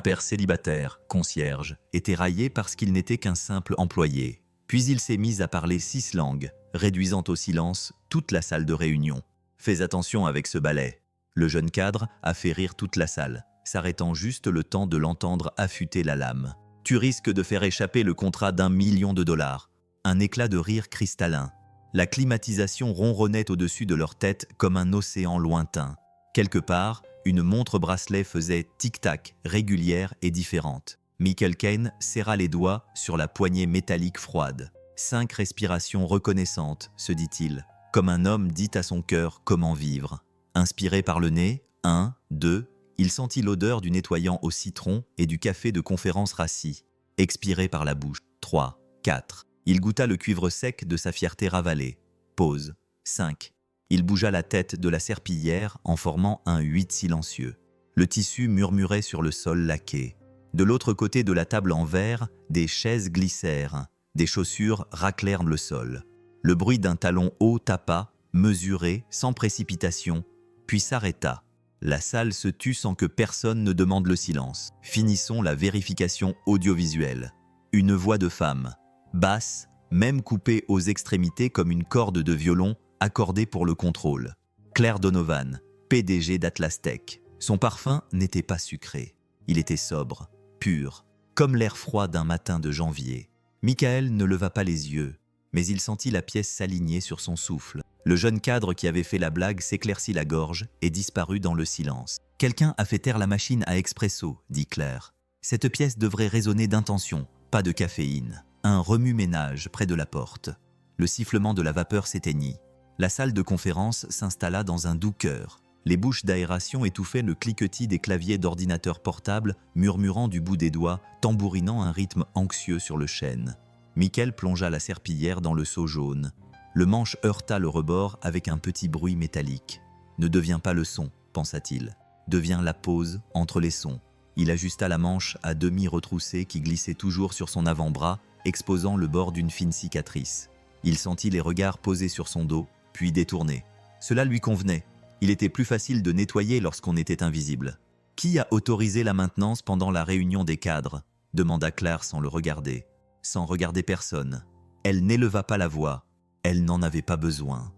père célibataire, concierge, était raillé parce qu'il n'était qu'un simple employé. Puis il s'est mis à parler 6 langues, réduisant au silence toute la salle de réunion. « Fais attention avec ce balai !» Le jeune cadre a fait rire toute la salle, s'arrêtant juste le temps de l'entendre affûter la lame. « Tu risques de faire échapper le contrat d'1 million de dollars. » Un éclat de rire cristallin. La climatisation ronronnait au-dessus de leur tête comme un océan lointain. Quelque part, une montre-bracelet faisait tic-tac, régulière et différente. Michael Caine serra les doigts sur la poignée métallique froide. 5 respirations reconnaissantes, se dit-il, comme un homme dit à son cœur comment vivre. Inspiré par le nez, 1, 2, il sentit l'odeur du nettoyant au citron et du café de conférence rassis. Expiré par la bouche, 3, 4. Il goûta le cuivre sec de sa fierté ravalée. Pause, 5. Il bougea la tête de la serpillière en formant un 8 silencieux. Le tissu murmurait sur le sol laqué. De l'autre côté de la table en verre, des chaises glissèrent, des chaussures raclèrent le sol. Le bruit d'un talon haut tapa, mesuré, sans précipitation, puis s'arrêta. La salle se tut sans que personne ne demande le silence. Finissons la vérification audiovisuelle. Une voix de femme, basse, même coupée aux extrémités comme une corde de violon accordée pour le contrôle. Claire Donovan, PDG d'Atlas Tech. Son parfum n'était pas sucré. Il était sobre, pur, comme l'air froid d'un matin de janvier. Michael ne leva pas les yeux, mais il sentit la pièce s'aligner sur son souffle. Le jeune cadre qui avait fait la blague s'éclaircit la gorge et disparut dans le silence. « Quelqu'un a fait taire la machine à expresso, » dit Claire. « Cette pièce devrait résonner d'intention, pas de caféine. » Un remue-ménage près de la porte. Le sifflement de la vapeur s'éteignit. La salle de conférence s'installa dans un doux cœur. Les bouches d'aération étouffaient le cliquetis des claviers d'ordinateur portable, murmurant du bout des doigts, tambourinant un rythme anxieux sur le chêne. Michael plongea la serpillière dans le seau jaune. Le manche heurta le rebord avec un petit bruit métallique. « Ne deviens pas le son », pensa-t-il. « Deviens la pause entre les sons. » Il ajusta la manche à demi retroussée qui glissait toujours sur son avant-bras, exposant le bord d'une fine cicatrice. Il sentit les regards posés sur son dos, puis détournés. Cela lui convenait. Il était plus facile de nettoyer lorsqu'on était invisible. « Qui a autorisé la maintenance pendant la réunion des cadres ?» demanda Claire sans le regarder. Sans regarder personne. Elle n'éleva pas la voix. Elle n'en avait pas besoin.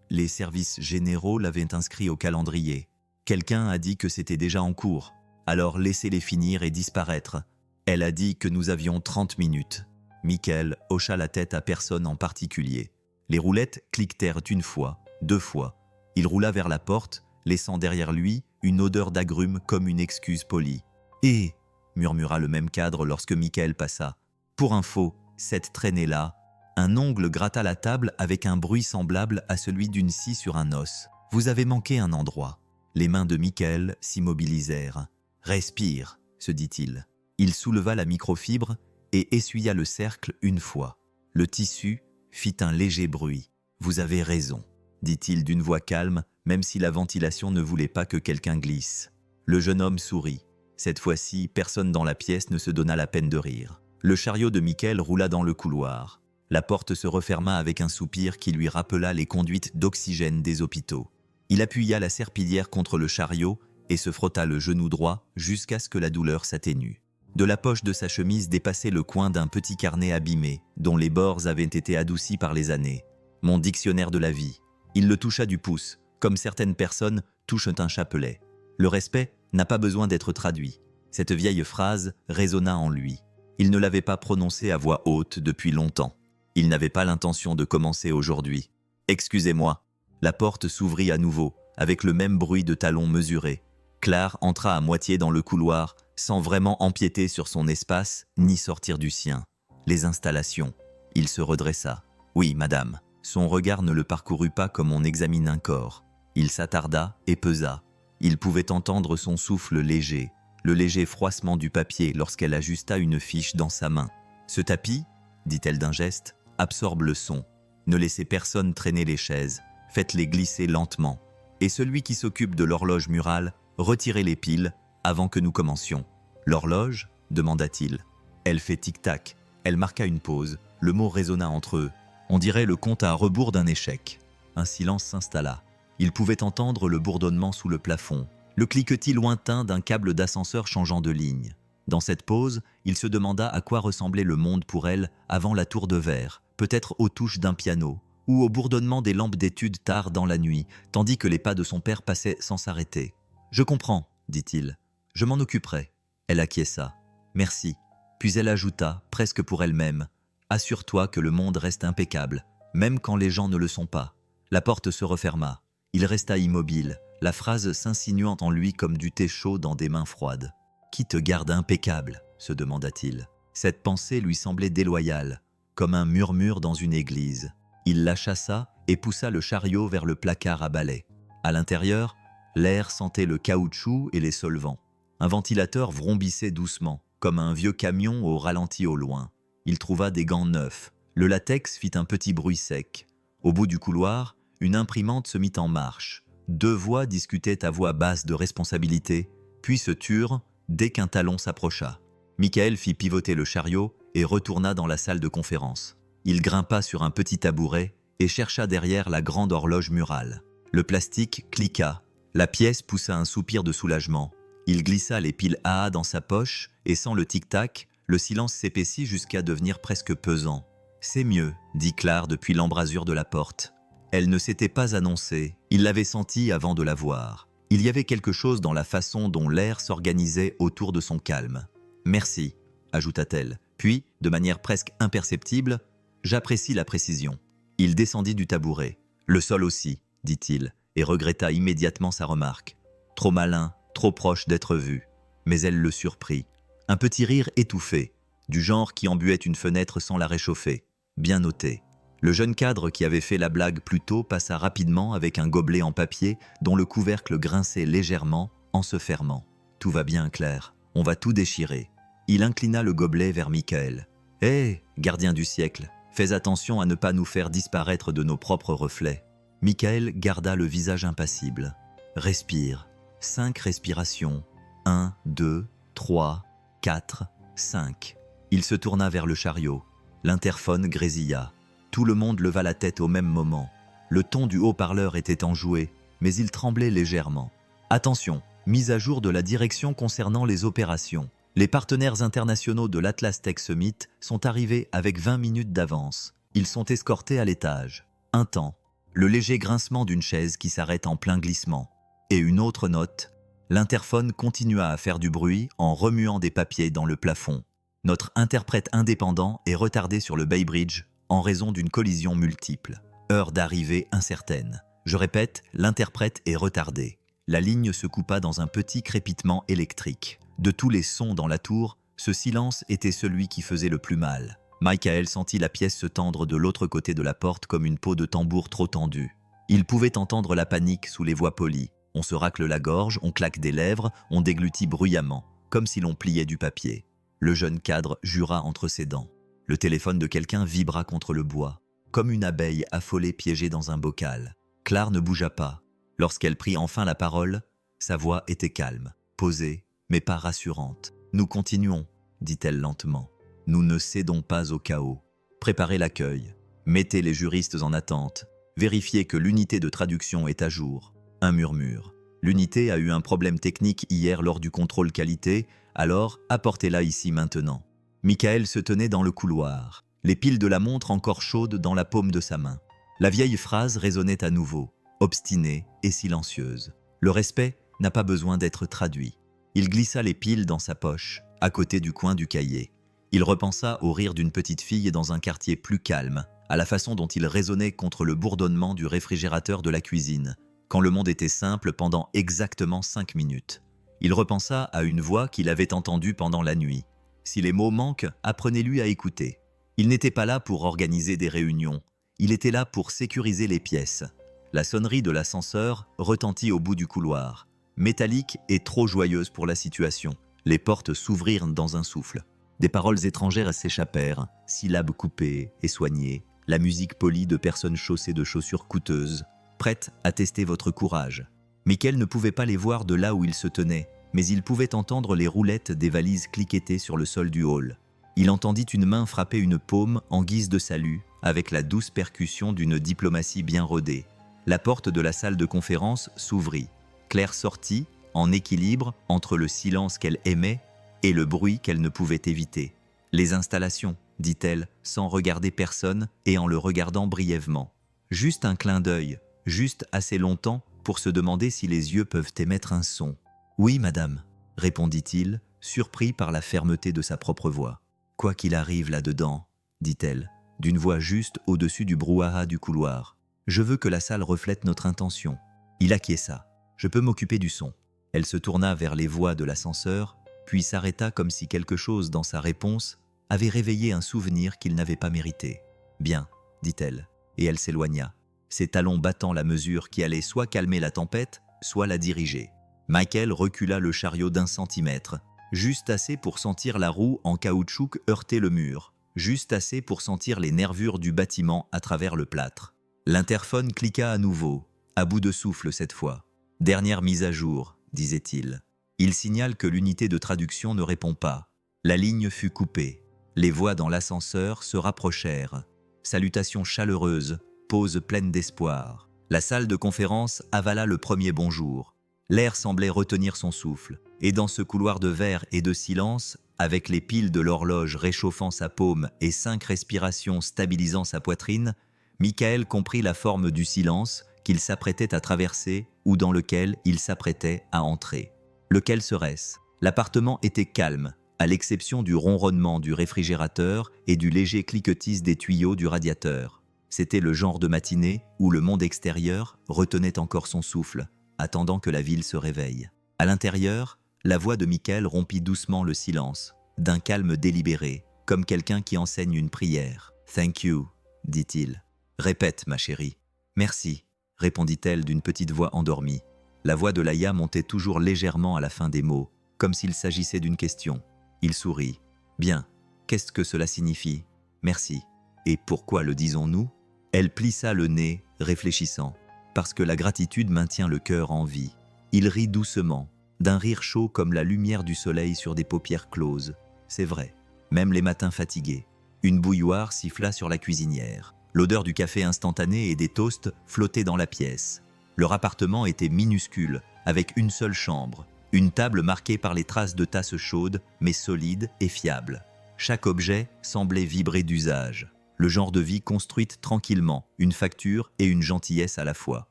Les services généraux l'avaient inscrit au calendrier. Quelqu'un a dit que c'était déjà en cours. Alors laissez-les finir et disparaître. Elle a dit que nous avions 30 minutes. Michael hocha la tête à personne en particulier. Les roulettes cliquetèrent 1 fois, 2 fois. Il roula vers la porte, laissant derrière lui une odeur d'agrumes comme une excuse polie. « Et » murmura le même cadre lorsque Michael passa. « Pour info, cette traînée-là. » Un ongle gratta la table avec un bruit semblable à celui d'une scie sur un os. « Vous avez manqué un endroit. » Les mains de Michael s'immobilisèrent. « Respire, » se dit-il. Il souleva la microfibre et essuya le cercle 1 fois. Le tissu fit un léger bruit. « Vous avez raison, » dit-il d'une voix calme, même si la ventilation ne voulait pas que quelqu'un glisse. Le jeune homme sourit. Cette fois-ci, personne dans la pièce ne se donna la peine de rire. Le chariot de Michael roula dans le couloir. La porte se referma avec un soupir qui lui rappela les conduites d'oxygène des hôpitaux. Il appuya la serpillière contre le chariot et se frotta le genou droit jusqu'à ce que la douleur s'atténue. De la poche de sa chemise dépassait le coin d'un petit carnet abîmé, dont les bords avaient été adoucis par les années. « Mon dictionnaire de la vie ». Il le toucha du pouce, comme certaines personnes touchent un chapelet. Le respect n'a pas besoin d'être traduit. Cette vieille phrase résonna en lui. Il ne l'avait pas prononcée à voix haute depuis longtemps. Il n'avait pas l'intention de commencer aujourd'hui. « Excusez-moi ». La porte s'ouvrit à nouveau, avec le même bruit de talons mesurés. Claire entra à moitié dans le couloir, sans vraiment empiéter sur son espace, ni sortir du sien. Les installations. Il se redressa. « Oui, madame ». Son regard ne le parcourut pas comme on examine un corps. Il s'attarda et pesa. Il pouvait entendre son souffle léger, le léger froissement du papier lorsqu'elle ajusta une fiche dans sa main. « Ce tapis, » dit-elle d'un geste, « absorbe le son. Ne laissez personne traîner les chaises. Faites-les glisser lentement. Et celui qui s'occupe de l'horloge murale, retirez les piles avant que nous commencions. »« L'horloge » demanda-t-il. Elle fait tic-tac. Elle marqua une pause. Le mot résonna entre eux. On dirait le compte à rebours d'un échec. Un silence s'installa. Il pouvait entendre le bourdonnement sous le plafond, le cliquetis lointain d'un câble d'ascenseur changeant de ligne. Dans cette pause, il se demanda à quoi ressemblait le monde pour elle avant la tour de verre, peut-être aux touches d'un piano, ou au bourdonnement des lampes d'études tard dans la nuit, tandis que les pas de son père passaient sans s'arrêter. « Je comprends, dit-il. Je m'en occuperai. » Elle acquiesça. « Merci. » Puis elle ajouta, presque pour elle-même, « Assure-toi que le monde reste impeccable, même quand les gens ne le sont pas. » La porte se referma. Il resta immobile, la phrase s'insinuant en lui comme du thé chaud dans des mains froides. « Qui te garde impeccable ?» se demanda-t-il. Cette pensée lui semblait déloyale, comme un murmure dans une église. Il la chassa et poussa le chariot vers le placard à balai. À l'intérieur, l'air sentait le caoutchouc et les solvants. Un ventilateur vrombissait doucement, comme un vieux camion au ralenti au loin. Il trouva des gants neufs. Le latex fit un petit bruit sec. Au bout du couloir, une imprimante se mit en marche. 2 voix discutaient à voix basse de responsabilité, puis se turent dès qu'un talon s'approcha. Michael fit pivoter le chariot et retourna dans la salle de conférence. Il grimpa sur un petit tabouret et chercha derrière la grande horloge murale. Le plastique cliqua. La pièce poussa un soupir de soulagement. Il glissa les piles AA dans sa poche et sans le tic-tac, le silence s'épaissit jusqu'à devenir presque pesant. « C'est mieux », dit Claire depuis l'embrasure de la porte. Elle ne s'était pas annoncée, il l'avait sentie avant de la voir. Il y avait quelque chose dans la façon dont l'air s'organisait autour de son calme. « Merci », ajouta-t-elle. Puis, de manière presque imperceptible, « J'apprécie la précision. » Il descendit du tabouret. « Le sol aussi », dit-il, et regretta immédiatement sa remarque. Trop malin, trop proche d'être vu. Mais elle le surprit. Un petit rire étouffé, du genre qui embuait une fenêtre sans la réchauffer. Bien noté. Le jeune cadre qui avait fait la blague plus tôt passa rapidement avec un gobelet en papier dont le couvercle grinçait légèrement en se fermant. « Tout va bien, Claire. On va tout déchirer. » Il inclina le gobelet vers Michael. « Hé, gardien du siècle, fais attention à ne pas nous faire disparaître de nos propres reflets. » Michael garda le visage impassible. « Respire. 5 respirations. 1, 2, 3, 4, 5. » Il se tourna vers le chariot. L'interphone grésilla. Tout le monde leva la tête au même moment. Le ton du haut-parleur était enjoué, mais il tremblait légèrement. « Attention, mise à jour de la direction concernant les opérations. Les partenaires internationaux de l'Atlas Tech Summit sont arrivés avec 20 minutes d'avance. Ils sont escortés à l'étage. Un temps. Le léger grincement d'une chaise qui s'arrête en plein glissement. Et une autre note. L'interphone continua à faire du bruit en remuant des papiers dans le plafond. Notre interprète indépendant est retardé sur le Bay Bridge en raison d'une collision multiple. Heure d'arrivée incertaine. Je répète, l'interprète est retardé. La ligne se coupa dans un petit crépitement électrique. De tous les sons dans la tour, ce silence était celui qui faisait le plus mal. Michael sentit la pièce se tendre de l'autre côté de la porte comme une peau de tambour trop tendue. Il pouvait entendre la panique sous les voix polies. On se racle la gorge, on claque des lèvres, on déglutit bruyamment, comme si l'on pliait du papier. Le jeune cadre jura entre ses dents. Le téléphone de quelqu'un vibra contre le bois, comme une abeille affolée piégée dans un bocal. Claire ne bougea pas. Lorsqu'elle prit enfin la parole, sa voix était calme, posée, mais pas rassurante. « Nous continuons, » dit-elle lentement. « Nous ne cédons pas au chaos. Préparez l'accueil. Mettez les juristes en attente. Vérifiez que l'unité de traduction est à jour. » Un murmure. « L'unité a eu un problème technique hier lors du contrôle qualité, alors apportez-la ici maintenant. » Michael se tenait dans le couloir, les piles de la montre encore chaudes dans la paume de sa main. La vieille phrase résonnait à nouveau, obstinée et silencieuse. Le respect n'a pas besoin d'être traduit. Il glissa les piles dans sa poche, à côté du coin du cahier. Il repensa au rire d'une petite fille dans un quartier plus calme, à la façon dont il résonnait contre le bourdonnement du réfrigérateur de la cuisine, quand le monde était simple pendant exactement 5 minutes. Il repensa à une voix qu'il avait entendue pendant la nuit. Si les mots manquent, apprenez-lui à écouter. Il n'était pas là pour organiser des réunions. Il était là pour sécuriser les pièces. La sonnerie de l'ascenseur retentit au bout du couloir. Métallique et trop joyeuse pour la situation. Les portes s'ouvrirent dans un souffle. Des paroles étrangères s'échappèrent, syllabes coupées et soignées, la musique polie de personnes chaussées de chaussures coûteuses, prêtes à tester votre courage. Michael ne pouvait pas les voir de là où il se tenait, mais il pouvait entendre les roulettes des valises cliqueter sur le sol du hall. Il entendit une main frapper une paume en guise de salut, avec la douce percussion d'une diplomatie bien rodée. La porte de la salle de conférence s'ouvrit. Claire sortit, en équilibre entre le silence qu'elle aimait et le bruit qu'elle ne pouvait éviter. « Les installations », dit-elle, sans regarder personne et en le regardant brièvement. Juste un clin d'œil, juste assez longtemps pour se demander si les yeux peuvent émettre un son. « Oui, madame », répondit-il, surpris par la fermeté de sa propre voix. « Quoi qu'il arrive là-dedans, » dit-elle, d'une voix juste au-dessus du brouhaha du couloir. « Je veux que la salle reflète notre intention. » Il acquiesça. « Je peux m'occuper du son. » Elle se tourna vers les voies de l'ascenseur, puis s'arrêta comme si quelque chose dans sa réponse avait réveillé un souvenir qu'il n'avait pas mérité. « Bien, » dit-elle, et elle s'éloigna, ses talons battant la mesure qui allait soit calmer la tempête, soit la diriger. Michael recula le chariot d'1 centimètre, juste assez pour sentir la roue en caoutchouc heurter le mur, juste assez pour sentir les nervures du bâtiment à travers le plâtre. L'interphone cliqua à nouveau, à bout de souffle cette fois. « Dernière mise à jour », disait-il. Il signale que l'unité de traduction ne répond pas. La ligne fut coupée. Les voix dans l'ascenseur se rapprochèrent. Salutations chaleureuses, pause pleine d'espoir. La salle de conférence avala le premier bonjour. L'air semblait retenir son souffle. Et dans ce couloir de verre et de silence, avec les piles de l'horloge réchauffant sa paume et 5 respirations stabilisant sa poitrine, Michael comprit la forme du silence qu'il s'apprêtait à traverser ou dans lequel il s'apprêtait à entrer. Lequel serait-ce? L'appartement était calme, à l'exception du ronronnement du réfrigérateur et du léger cliquetis des tuyaux du radiateur. C'était le genre de matinée où le monde extérieur retenait encore son souffle, attendant que la ville se réveille. À l'intérieur, la voix de Michael rompit doucement le silence, d'un calme délibéré, comme quelqu'un qui enseigne une prière. « Thank you », dit-il. « Répète, ma chérie. »« Merci », répondit-elle d'une petite voix endormie. La voix de Laïa montait toujours légèrement à la fin des mots, comme s'il s'agissait d'une question. Il sourit. « Bien, qu'est-ce que cela signifie? Merci. Et pourquoi le disons-nous » Elle plissa le nez, réfléchissant. « Parce que la gratitude maintient le cœur en vie. » Il rit doucement, d'un rire chaud comme la lumière du soleil sur des paupières closes. C'est vrai, même les matins fatigués. Une bouilloire siffla sur la cuisinière. L'odeur du café instantané et des toasts flottait dans la pièce. Leur appartement était minuscule, avec une seule chambre, une table marquée par les traces de tasses chaudes, mais solide et fiable. Chaque objet semblait vibrer d'usage. Le genre de vie construite tranquillement, une facture et une gentillesse à la fois.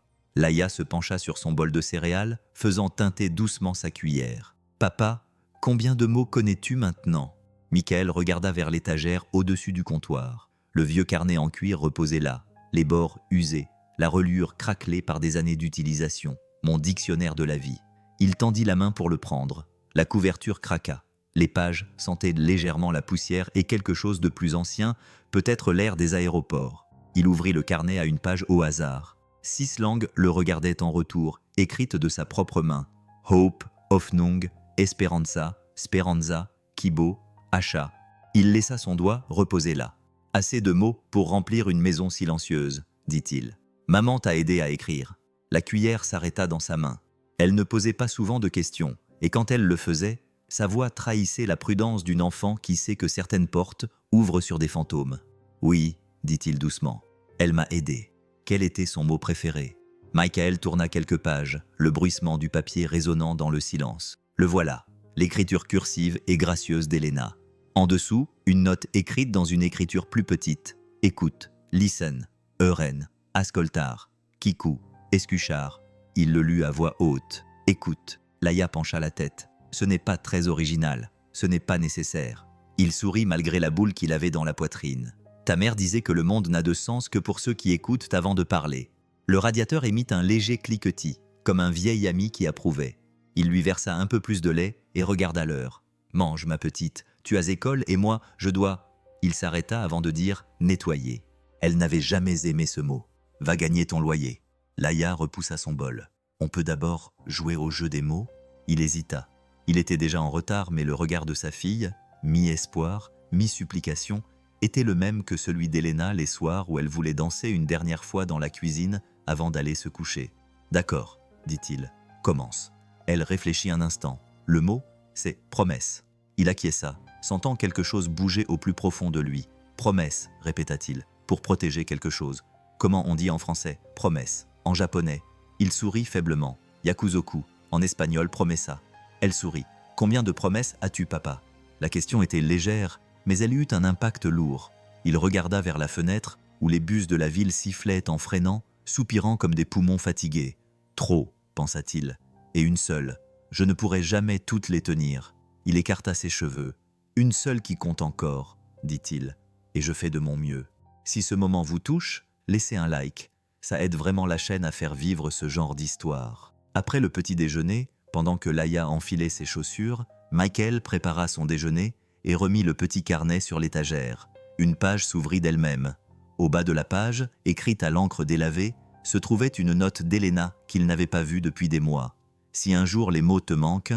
Laïa se pencha sur son bol de céréales, faisant teinter doucement sa cuillère. « Papa, combien de mots connais-tu maintenant ?» Michael regarda vers l'étagère au-dessus du comptoir. Le vieux carnet en cuir reposait là, les bords usés, la reliure craquelée par des années d'utilisation. Mon dictionnaire de la vie. Il tendit la main pour le prendre. La couverture craqua. Les pages sentaient légèrement la poussière et quelque chose de plus ancien, peut-être l'air des aéroports. Il ouvrit le carnet à une page au hasard. 6 langues le regardaient en retour, écrites de sa propre main. Hope, Hoffnung, Esperanza, Speranza, Kibo, Achat. Il laissa son doigt reposer là. Assez de mots pour remplir une maison silencieuse, dit-il. Maman t'a aidé à écrire. La cuillère s'arrêta dans sa main. Elle ne posait pas souvent de questions, et quand elle le faisait, sa voix trahissait la prudence d'une enfant qui sait que certaines portes ouvrent sur des fantômes. Oui, dit-il doucement, elle m'a aidé. Quel était son mot préféré? Michael tourna quelques pages, le bruissement du papier résonnant dans le silence. Le voilà, l'écriture cursive et gracieuse d'Elena. En dessous, une note écrite dans une écriture plus petite. Écoute, listen, Euren, Ascoltar, Kiku, Escuchar. Il le lut à voix haute. Écoute. Laïa pencha la tête. Ce n'est pas très original. Ce n'est pas nécessaire. Il sourit malgré la boule qu'il avait dans la poitrine. Ta mère disait que le monde n'a de sens que pour ceux qui écoutent avant de parler. Le radiateur émit un léger cliquetis, comme un vieil ami qui approuvait. Il lui versa un peu plus de lait et regarda l'heure. Mange, ma petite. Tu as école et moi, je dois... Il s'arrêta avant de dire « nettoyer ». Elle n'avait jamais aimé ce mot. Va gagner ton loyer. Laïa repoussa son bol. On peut d'abord jouer au jeu des mots? Il hésita. Il était déjà en retard, mais le regard de sa fille, mi-espoir, mi-supplication, était le même que celui d'Elena les soirs où elle voulait danser une dernière fois dans la cuisine avant d'aller se coucher. D'accord, dit-il. Commence. Elle réfléchit un instant. Le mot, c'est promesse. Il acquiesça, sentant quelque chose bouger au plus profond de lui. Promesse, répéta-t-il, pour protéger quelque chose. Comment on dit en français? Promesse. En japonais. Il sourit faiblement. Yakuzoku. En espagnol, promesa. Elle sourit. Combien de promesses as-tu, papa? La question était légère, mais elle eut un impact lourd. Il regarda vers la fenêtre, où les bus de la ville sifflaient en freinant, soupirant comme des poumons fatigués. Trop, pensa-t-il. Et une seule. Je ne pourrai jamais toutes les tenir. Il écarta ses cheveux. Une seule qui compte encore, dit-il. Et je fais de mon mieux. Si ce moment vous touche, laissez un like. Ça aide vraiment la chaîne à faire vivre ce genre d'histoire. Après le petit déjeuner, pendant que Laïa enfilait ses chaussures, Michael prépara son déjeuner et remit le petit carnet sur l'étagère. Une page s'ouvrit d'elle-même. Au bas de la page, écrite à l'encre délavée, se trouvait une note d'Elena qu'il n'avait pas vue depuis des mois. Si un jour les mots te manquent,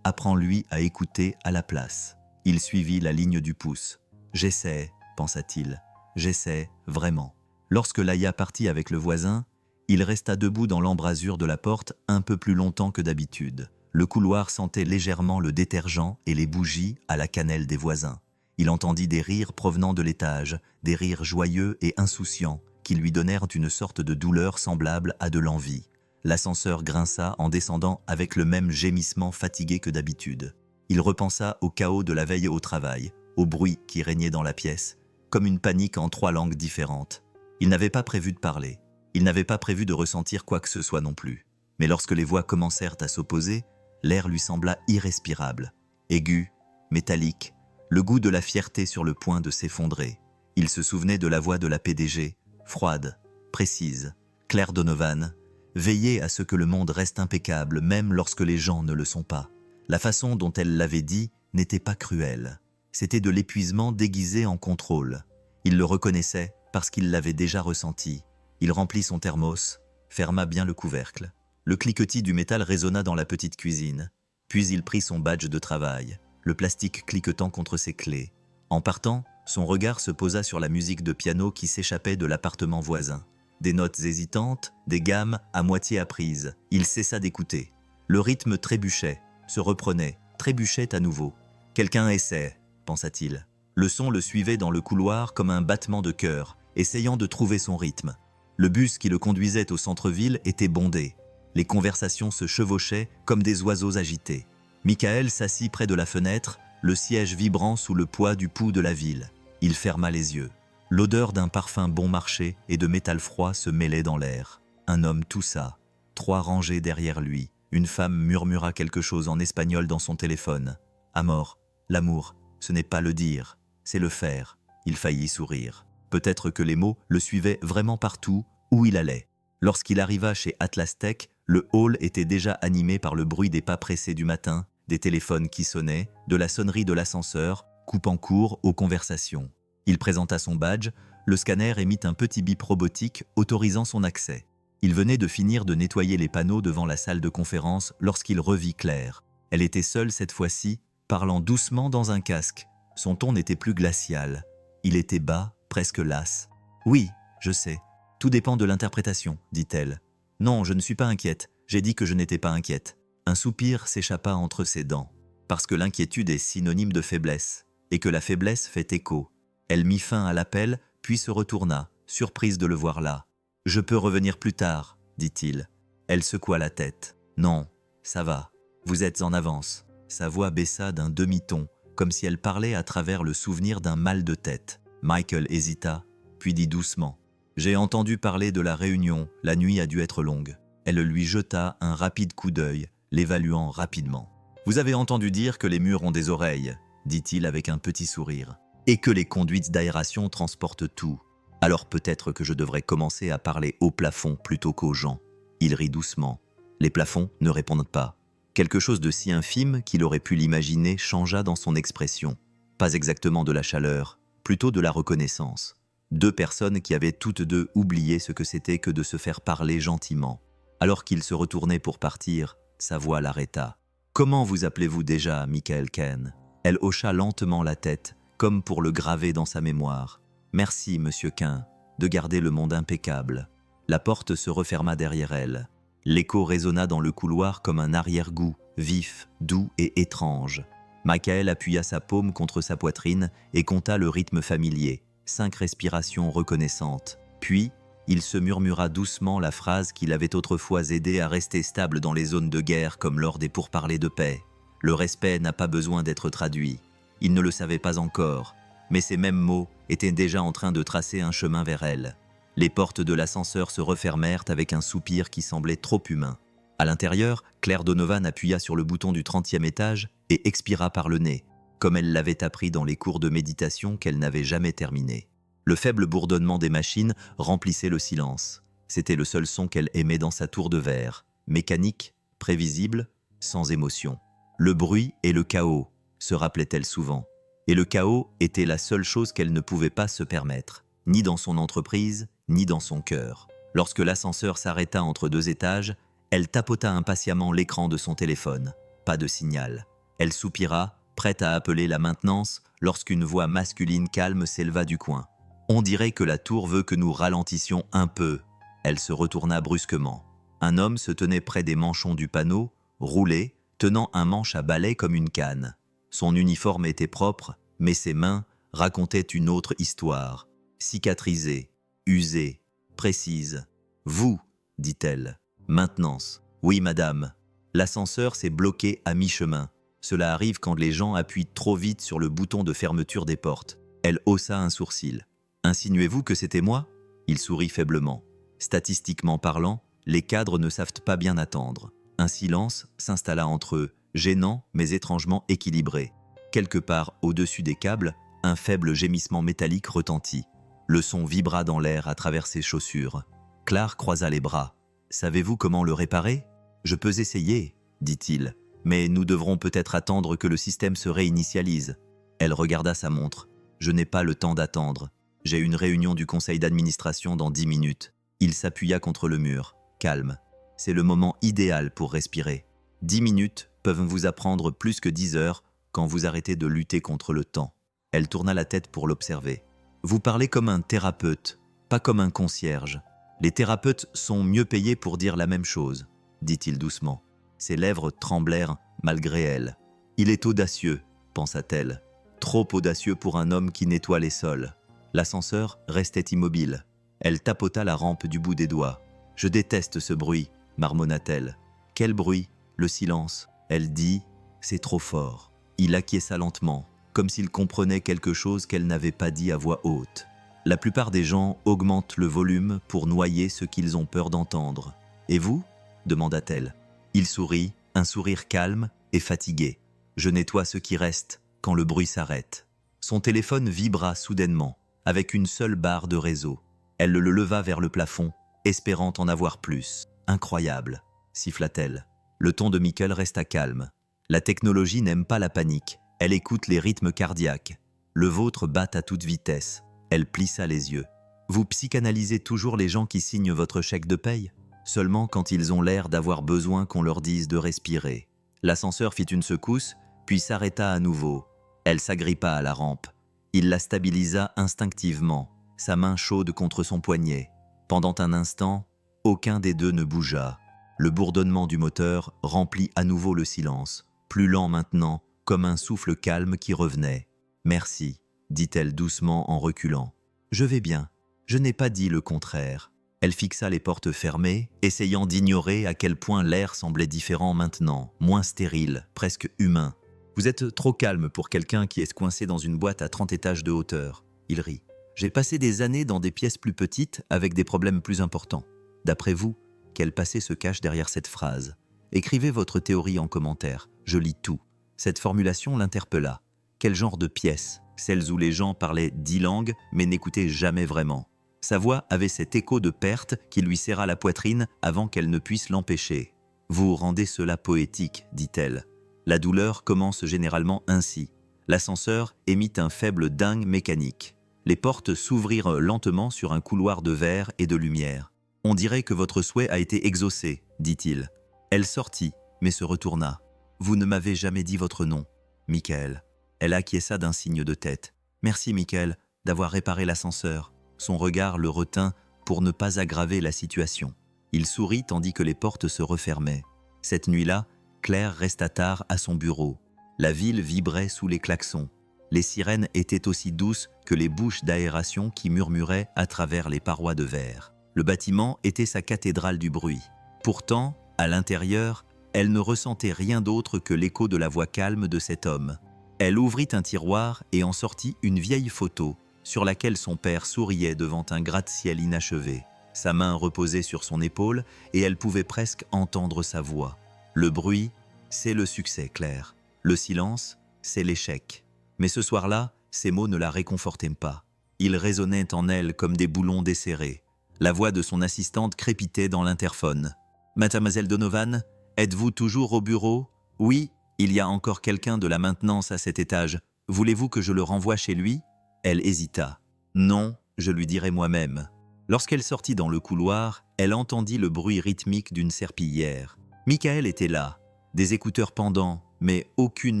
apprends-lui à écouter à la place. Il suivit la ligne du pouce. J'essaie, pensa-t-il. J'essaie, vraiment. Lorsque Laïa partit avec le voisin, il resta debout dans l'embrasure de la porte un peu plus longtemps que d'habitude. Le couloir sentait légèrement le détergent et les bougies à la cannelle des voisins. Il entendit des rires provenant de l'étage, des rires joyeux et insouciants, qui lui donnèrent une sorte de douleur semblable à de l'envie. L'ascenseur grinça en descendant avec le même gémissement fatigué que d'habitude. Il repensa au chaos de la veille au travail, au bruit qui régnait dans la pièce, comme une panique en 3 langues différentes. Il n'avait pas prévu de parler. Il n'avait pas prévu de ressentir quoi que ce soit non plus. Mais lorsque les voix commencèrent à s'opposer, l'air lui sembla irrespirable, aigu, métallique, le goût de la fierté sur le point de s'effondrer. Il se souvenait de la voix de la PDG, froide, précise, Claire Donovan, veiller à ce que le monde reste impeccable même lorsque les gens ne le sont pas. La façon dont elle l'avait dit n'était pas cruelle. C'était de l'épuisement déguisé en contrôle. Il le reconnaissait parce qu'il l'avait déjà ressenti. Il remplit son thermos, ferma bien le couvercle. Le cliquetis du métal résonna dans la petite cuisine. Puis il prit son badge de travail, le plastique cliquetant contre ses clés. En partant, son regard se posa sur la musique de piano qui s'échappait de l'appartement voisin. Des notes hésitantes, des gammes à moitié apprises. Il cessa d'écouter. Le rythme trébuchait, se reprenait, trébuchait à nouveau. « Quelqu'un essaie », pensa-t-il. Le son le suivait dans le couloir comme un battement de cœur, essayant de trouver son rythme. Le bus qui le conduisait au centre-ville était bondé. Les conversations se chevauchaient comme des oiseaux agités. Michael s'assit près de la fenêtre, le siège vibrant sous le poids du pouls de la ville. Il ferma les yeux. L'odeur d'un parfum bon marché et de métal froid se mêlait dans l'air. Un homme toussa. 3 rangées derrière lui. Une femme murmura quelque chose en espagnol dans son téléphone. Amor, l'amour, ce n'est pas le dire, c'est le faire. Il faillit sourire. Peut-être que les mots le suivaient vraiment partout où il allait. Lorsqu'il arriva chez Atlas Tech, le hall était déjà animé par le bruit des pas pressés du matin, des téléphones qui sonnaient, de la sonnerie de l'ascenseur, coupant court aux conversations. Il présenta son badge, le scanner émit un petit bip robotique autorisant son accès. Il venait de finir de nettoyer les panneaux devant la salle de conférence lorsqu'il revit Claire. Elle était seule cette fois-ci, parlant doucement dans un casque. Son ton n'était plus glacial. Il était bas, presque lasse. « Oui, je sais. Tout dépend de l'interprétation, dit-elle. Non, je ne suis pas inquiète. J'ai dit que je n'étais pas inquiète. » Un soupir s'échappa entre ses dents. Parce que l'inquiétude est synonyme de faiblesse, et que la faiblesse fait écho. Elle mit fin à l'appel, puis se retourna, surprise de le voir là. « Je peux revenir plus tard, » dit-il. Elle secoua la tête. « Non, ça va. Vous êtes en avance. » Sa voix baissa d'un demi-ton, comme si elle parlait à travers le souvenir d'un mal de tête. Michael hésita, puis dit doucement. « J'ai entendu parler de la réunion, la nuit a dû être longue. » Elle lui jeta un rapide coup d'œil, l'évaluant rapidement. « Vous avez entendu dire que les murs ont des oreilles, » dit-il avec un petit sourire. « Et que les conduites d'aération transportent tout. Alors peut-être que je devrais commencer à parler au plafond plutôt qu'aux gens. » Il rit doucement. Les plafonds ne répondent pas. Quelque chose de si infime qu'il aurait pu l'imaginer changea dans son expression. Pas exactement de la chaleur, plutôt de la reconnaissance. 2 personnes qui avaient toutes 2 oublié ce que c'était que de se faire parler gentiment. Alors qu'il se retournait pour partir, sa voix l'arrêta. « Comment vous appelez-vous déjà, Michael Ken ?» Elle hocha lentement la tête, comme pour le graver dans sa mémoire. « Merci, monsieur Ken, de garder le monde impeccable. » La porte se referma derrière elle. L'écho résonna dans le couloir comme un arrière-goût, vif, doux et étrange. Michael appuya sa paume contre sa poitrine et compta le rythme familier, 5 respirations reconnaissantes. Puis, Il se murmura doucement la phrase qui l'avait autrefois aidé à rester stable dans les zones de guerre comme lors des pourparlers de paix. Le respect n'a pas besoin d'être traduit. Il ne le savait pas encore, mais ces mêmes mots étaient déjà en train de tracer un chemin vers elle. Les portes de l'ascenseur se refermèrent avec un soupir qui semblait trop humain. À l'intérieur, Claire Donovan appuya sur le bouton du 30e étage et expira par le nez, comme elle l'avait appris dans les cours de méditation qu'elle n'avait jamais terminés. Le faible bourdonnement des machines remplissait le silence. C'était le seul son qu'elle aimait dans sa tour de verre, mécanique, prévisible, sans émotion. Le bruit et le chaos, se rappelait-elle souvent. Et le chaos était la seule chose qu'elle ne pouvait pas se permettre, ni dans son entreprise, ni dans son cœur. Lorsque l'ascenseur s'arrêta entre 2 étages, elle tapota impatiemment l'écran de son téléphone. Pas de signal. Elle soupira, prête à appeler la maintenance, lorsqu'une voix masculine calme s'éleva du coin. « On dirait que la tour veut que nous ralentissions un peu. » Elle se retourna brusquement. Un homme se tenait près des manchons du panneau, roulé, tenant un manche à balai comme une canne. Son uniforme était propre, mais ses mains racontaient une autre histoire. Cicatrisée, usée, précise. « Vous, dit-elle. Maintenance. Oui, madame. L'ascenseur s'est bloqué à mi-chemin. Cela arrive quand les gens appuient trop vite sur le bouton de fermeture des portes. » Elle haussa un sourcil. « Insinuez-vous que c'était moi ?» Il sourit faiblement. Statistiquement parlant, les cadres ne savent pas bien attendre. Un silence s'installa entre eux, gênant mais étrangement équilibré. Quelque part au-dessus des câbles, un faible gémissement métallique retentit. Le son vibra dans l'air à travers ses chaussures. Claire croisa les bras. « Savez-vous comment le réparer ? » « Je peux essayer, dit-il, mais nous devrons peut-être attendre que le système se réinitialise. » Elle regarda sa montre. « Je n'ai pas le temps d'attendre. J'ai une réunion du conseil d'administration dans 10 minutes. » Il s'appuya contre le mur. Calme. C'est le moment idéal pour respirer. 10 minutes peuvent vous apprendre plus que 10 heures quand vous arrêtez de lutter contre le temps. Elle tourna la tête pour l'observer. « Vous parlez comme un thérapeute, pas comme un concierge. Les thérapeutes sont mieux payés pour dire la même chose, » dit-il doucement. Ses lèvres tremblèrent malgré elle. « Il est audacieux, » pensa-t-elle. Trop audacieux pour un homme qui nettoie les sols. L'ascenseur restait immobile. Elle tapota la rampe du bout des doigts. « Je déteste ce bruit, » marmonna-t-elle. « Quel bruit ? Le silence. » Elle dit « C'est trop fort. » Il acquiesça lentement, comme s'il comprenait quelque chose qu'elle n'avait pas dit à voix haute. La plupart des gens augmentent le volume pour noyer ce qu'ils ont peur d'entendre. « Et vous ?» demanda-t-elle. Il sourit, un sourire calme et fatigué. « Je nettoie ce qui reste quand le bruit s'arrête. » Son téléphone vibra soudainement, avec une seule barre de réseau. Elle le leva vers le plafond, espérant en avoir plus. « Incroyable !» siffla-t-elle. Le ton de Mikkel resta calme. « La technologie n'aime pas la panique. Elle écoute les rythmes cardiaques. Le vôtre bat à toute vitesse. » Elle plissa les yeux. « Vous psychanalysez toujours les gens qui signent votre chèque de paye ? Seulement quand ils ont l'air d'avoir besoin qu'on leur dise de respirer. » L'ascenseur fit une secousse, puis s'arrêta à nouveau. Elle s'agrippa à la rampe. Il la stabilisa instinctivement, sa main chaude contre son poignet. Pendant un instant, aucun des deux ne bougea. Le bourdonnement du moteur remplit à nouveau le silence, plus lent maintenant, comme un souffle calme qui revenait. « Merci, » dit-elle doucement en reculant. « Je vais bien. Je n'ai pas dit le contraire. » Elle fixa les portes fermées, essayant d'ignorer à quel point l'air semblait différent maintenant, moins stérile, presque humain. « Vous êtes trop calme pour quelqu'un qui est coincé dans une boîte à 30 étages de hauteur. » Il rit. « J'ai passé des années dans des pièces plus petites avec des problèmes plus importants. » D'après vous, quel passé se cache derrière cette phrase ? Écrivez votre théorie en commentaire. Je lis tout. Cette formulation l'interpella. Quel genre de pièces ? Celles où les gens parlaient 10 langues mais n'écoutaient jamais vraiment. Sa voix avait cet écho de perte qui lui serra la poitrine avant qu'elle ne puisse l'empêcher. « Vous rendez cela poétique, » dit-elle. La douleur commence généralement ainsi. L'ascenseur émit un faible dingue mécanique. Les portes s'ouvrirent lentement sur un couloir de verre et de lumière. « On dirait que votre souhait a été exaucé, » dit-il. Elle sortit, mais se retourna. « Vous ne m'avez jamais dit votre nom, Mikkel. » Elle acquiesça d'un signe de tête. « Merci, Mikkel, d'avoir réparé l'ascenseur. » Son regard le retint pour ne pas aggraver la situation. Il sourit tandis que les portes se refermaient. Cette nuit-là, Claire resta tard à son bureau. La ville vibrait sous les klaxons. Les sirènes étaient aussi douces que les bouches d'aération qui murmuraient à travers les parois de verre. Le bâtiment était sa cathédrale du bruit. Pourtant, à l'intérieur, elle ne ressentait rien d'autre que l'écho de la voix calme de cet homme. Elle ouvrit un tiroir et en sortit une vieille photo, sur laquelle son père souriait devant un gratte-ciel inachevé. Sa main reposait sur son épaule et elle pouvait presque entendre sa voix. Le bruit, c'est le succès, Claire. Le silence, c'est l'échec. Mais ce soir-là, ces mots ne la réconfortaient pas. Ils résonnaient en elle comme des boulons desserrés. La voix de son assistante crépitait dans l'interphone. « Mademoiselle Donovan, êtes-vous toujours au bureau ? Oui, il y a encore quelqu'un de la maintenance à cet étage. Voulez-vous que je le renvoie chez lui ?» Elle hésita. « Non, je lui dirai moi-même. » Lorsqu'elle sortit dans le couloir, elle entendit le bruit rythmique d'une serpillière. Michael était là, des écouteurs pendants, mais aucune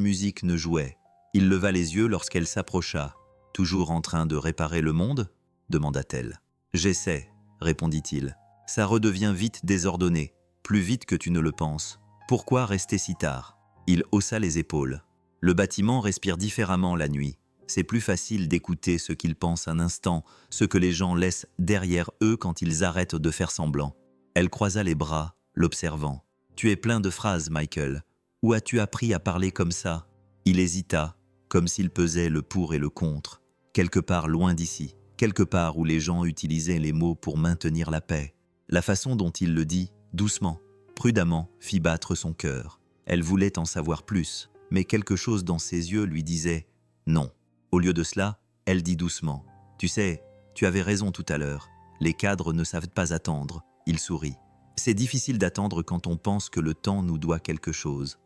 musique ne jouait. Il leva les yeux lorsqu'elle s'approcha. « Toujours en train de réparer le monde ?» demanda-t-elle. « J'essaie, » répondit-il. « Ça redevient vite désordonné, plus vite que tu ne le penses. Pourquoi rester si tard ?» Il haussa les épaules. « Le bâtiment respire différemment la nuit. C'est plus facile d'écouter ce qu'ils pensent un instant, ce que les gens laissent derrière eux quand ils arrêtent de faire semblant. » Elle croisa les bras, l'observant. « Tu es plein de phrases, Michael. Où as-tu appris à parler comme ça ?» Il hésita, comme s'il pesait le pour et le contre. Quelque part loin d'ici, quelque part où les gens utilisaient les mots pour maintenir la paix. La façon dont il le dit, doucement, prudemment, fit battre son cœur. Elle voulait en savoir plus, mais quelque chose dans ses yeux lui disait « non ». Au lieu de cela, elle dit doucement « Tu sais, tu avais raison tout à l'heure. Les cadres ne savent pas attendre. » Il sourit. « C'est difficile d'attendre quand on pense que le temps nous doit quelque chose. »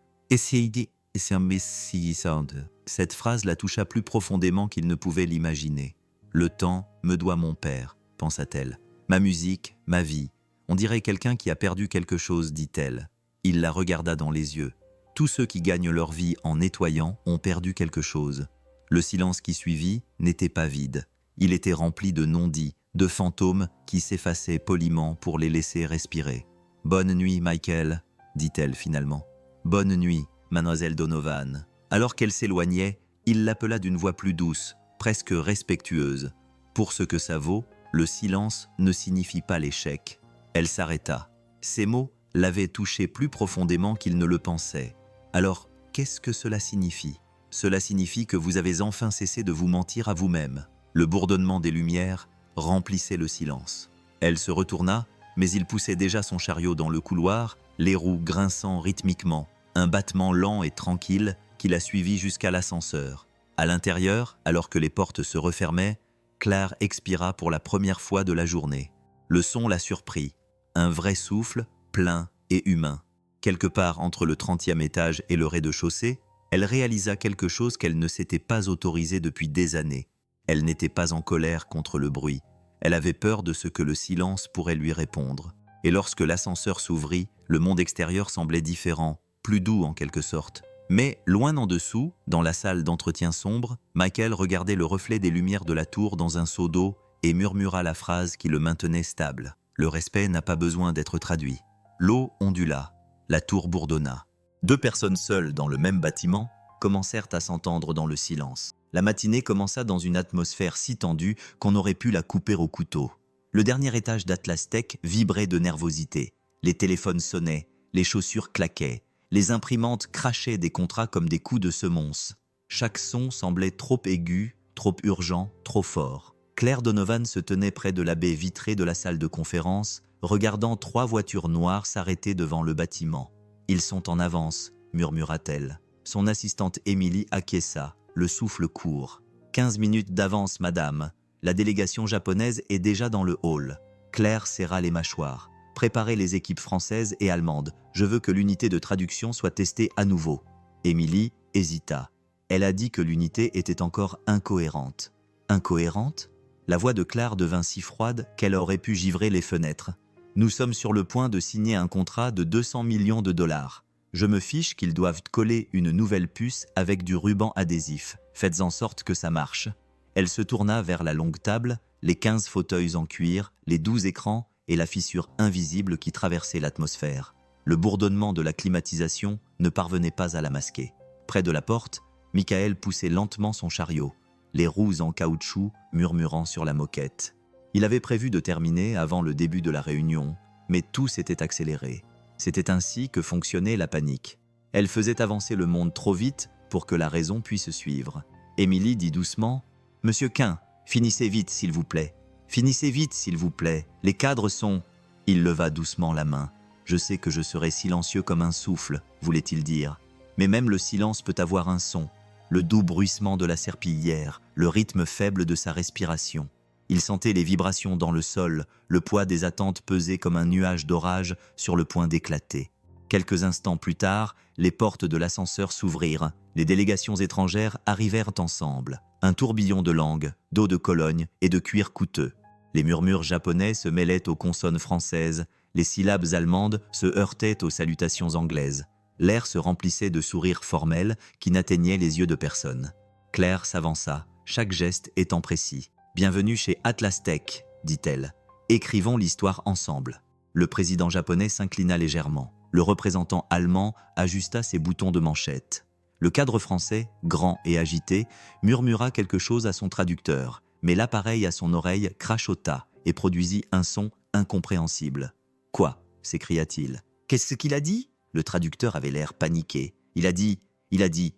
Cette phrase la toucha plus profondément qu'il ne pouvait l'imaginer. « Le temps me doit mon père, » pensa-t-elle. « Ma musique, ma vie. On dirait quelqu'un qui a perdu quelque chose, dit-elle. Il la regarda dans les yeux. Tous ceux qui gagnent leur vie en nettoyant ont perdu quelque chose. Le silence qui suivit n'était pas vide. Il était rempli de non-dits, de fantômes qui s'effaçaient poliment pour les laisser respirer. « Bonne nuit, Michael, » dit-elle finalement. « Bonne nuit, mademoiselle Donovan. » Alors qu'elle s'éloignait, il l'appela d'une voix plus douce, presque respectueuse. Pour ce que ça vaut, le silence ne signifie pas l'échec. Elle s'arrêta. Ces mots l'avaient touché plus profondément qu'il ne le pensait. Alors, qu'est-ce que cela signifie ? Cela signifie que vous avez enfin cessé de vous mentir à vous-même. Le bourdonnement des lumières remplissait le silence. Elle se retourna, mais il poussait déjà son chariot dans le couloir, les roues grinçant rythmiquement, un battement lent et tranquille qui la suivit jusqu'à l'ascenseur. À l'intérieur, alors que les portes se refermaient, Claire expira pour la première fois de la journée. Le son la surprit, un vrai souffle, plein et humain. Quelque part entre le 30e étage et le rez-de-chaussée, elle réalisa quelque chose qu'elle ne s'était pas autorisée depuis des années. Elle n'était pas en colère contre le bruit. Elle avait peur de ce que le silence pourrait lui répondre. Et lorsque l'ascenseur s'ouvrit, le monde extérieur semblait différent, plus doux en quelque sorte. Mais, loin en dessous, dans la salle d'entretien sombre, Michael regardait le reflet des lumières de la tour dans un seau d'eau et murmura la phrase qui le maintenait stable. Le respect n'a pas besoin d'être traduit. L'eau ondula, la tour bourdonna. 2 personnes seules dans le même bâtiment commencèrent à s'entendre dans le silence. La matinée commença dans une atmosphère si tendue qu'on aurait pu la couper au couteau. Le dernier étage d'Atlas Tech vibrait de nervosité. Les téléphones sonnaient, les chaussures claquaient, les imprimantes crachaient des contrats comme des coups de semonce. Chaque son semblait trop aigu, trop urgent, trop fort. Claire Donovan se tenait près de la baie vitrée de la salle de conférence, regardant 3 voitures noires s'arrêter devant le bâtiment. « Ils sont en avance », murmura-t-elle. Son assistante Émilie acquiesça, le souffle court. « 15 minutes d'avance, madame. La délégation japonaise est déjà dans le hall. » Claire serra les mâchoires. « Préparez les équipes françaises et allemandes. Je veux que l'unité de traduction soit testée à nouveau. » Émilie hésita. Elle a dit que l'unité était encore incohérente. Incohérente ? La voix de Claire devint si froide qu'elle aurait pu givrer les fenêtres. « Nous sommes sur le point de signer un contrat de 200 millions de dollars. Je me fiche qu'ils doivent coller une nouvelle puce avec du ruban adhésif. Faites en sorte que ça marche. » Elle se tourna vers la longue table, les 15 fauteuils en cuir, les 12 écrans et la fissure invisible qui traversait l'atmosphère. Le bourdonnement de la climatisation ne parvenait pas à la masquer. Près de la porte, Michael poussait lentement son chariot, les roues en caoutchouc murmurant sur la moquette. Il avait prévu de terminer avant le début de la réunion, mais tout s'était accéléré. C'était ainsi que fonctionnait la panique. Elle faisait avancer le monde trop vite pour que la raison puisse suivre. Émilie dit doucement « Monsieur Quint, finissez vite, s'il vous plaît. Finissez vite, s'il vous plaît. Les cadres sont… » Il leva doucement la main. « Je sais que je serai silencieux comme un souffle, voulait-il dire. Mais même le silence peut avoir un son. Le doux bruissement de la serpillière, le rythme faible de sa respiration. Il sentait les vibrations dans le sol, le poids des attentes pesait comme un nuage d'orage sur le point d'éclater. Quelques instants plus tard, les portes de l'ascenseur s'ouvrirent. Les délégations étrangères arrivèrent ensemble. Un tourbillon de langues, d'eau de Cologne et de cuir coûteux. Les murmures japonais se mêlaient aux consonnes françaises. Les syllabes allemandes se heurtaient aux salutations anglaises. L'air se remplissait de sourires formels qui n'atteignaient les yeux de personne. Claire s'avança, chaque geste étant précis. « Bienvenue chez Atlas Tech », dit-elle. « Écrivons l'histoire ensemble. » Le président japonais s'inclina légèrement. Le représentant allemand ajusta ses boutons de manchette. Le cadre français, grand et agité, murmura quelque chose à son traducteur, mais l'appareil à son oreille crachota et produisit un son incompréhensible. « Quoi » s'écria-t-il. « Qu'est-ce qu'il a dit ?» Le traducteur avait l'air paniqué. Il a dit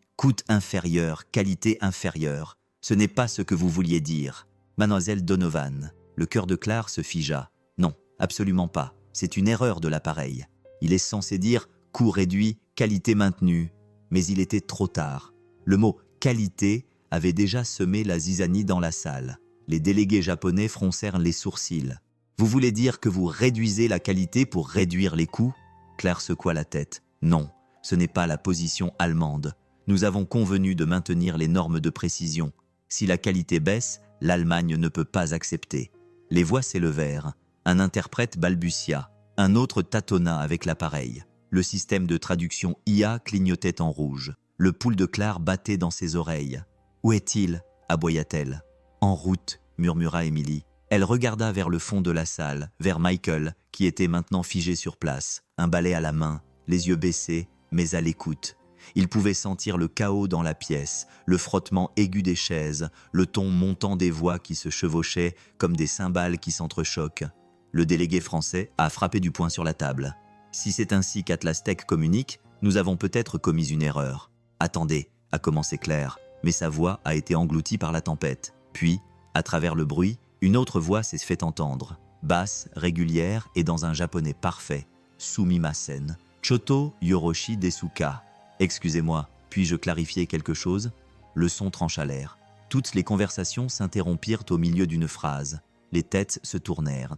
« coût inférieur, qualité inférieure. Ce n'est pas ce que vous vouliez dire. » Mademoiselle Donovan, le cœur de Claire se figea. « Non, absolument pas. C'est une erreur de l'appareil. Il est censé dire « coût réduit, qualité maintenue ». Mais il était trop tard. Le mot « qualité » avait déjà semé la zizanie dans la salle. Les délégués japonais froncèrent les sourcils. « Vous voulez dire que vous réduisez la qualité pour réduire les coûts ?» Claire secoua la tête. « Non, ce n'est pas la position allemande. Nous avons convenu de maintenir les normes de précision. Si la qualité baisse, l'Allemagne ne peut pas accepter. » Les voix s'élevèrent. Un interprète balbutia. Un autre tâtonna avec l'appareil. Le système de traduction IA clignotait en rouge. Le pouls de Claire battait dans ses oreilles. « Où est-il » aboya-t-elle. « En route » murmura Émilie. Elle regarda vers le fond de la salle, vers Michael, qui était maintenant figé sur place, un balai à la main, les yeux baissés, mais à l'écoute. Il pouvait sentir le chaos dans la pièce, le frottement aigu des chaises, le ton montant des voix qui se chevauchaient comme des cymbales qui s'entrechoquent. Le délégué français a frappé du poing sur la table. « Si c'est ainsi qu'Atlas Tech communique, nous avons peut-être commis une erreur. »« Attendez » a commencé Claire, mais sa voix a été engloutie par la tempête. Puis, à travers le bruit, une autre voix s'est fait entendre, basse, régulière et dans un japonais parfait. « Sumimasen. Choto Yoroshi Desuka. » « Excusez-moi, puis-je clarifier quelque chose ?» Le son trancha l'air. Toutes les conversations s'interrompirent au milieu d'une phrase. Les têtes se tournèrent.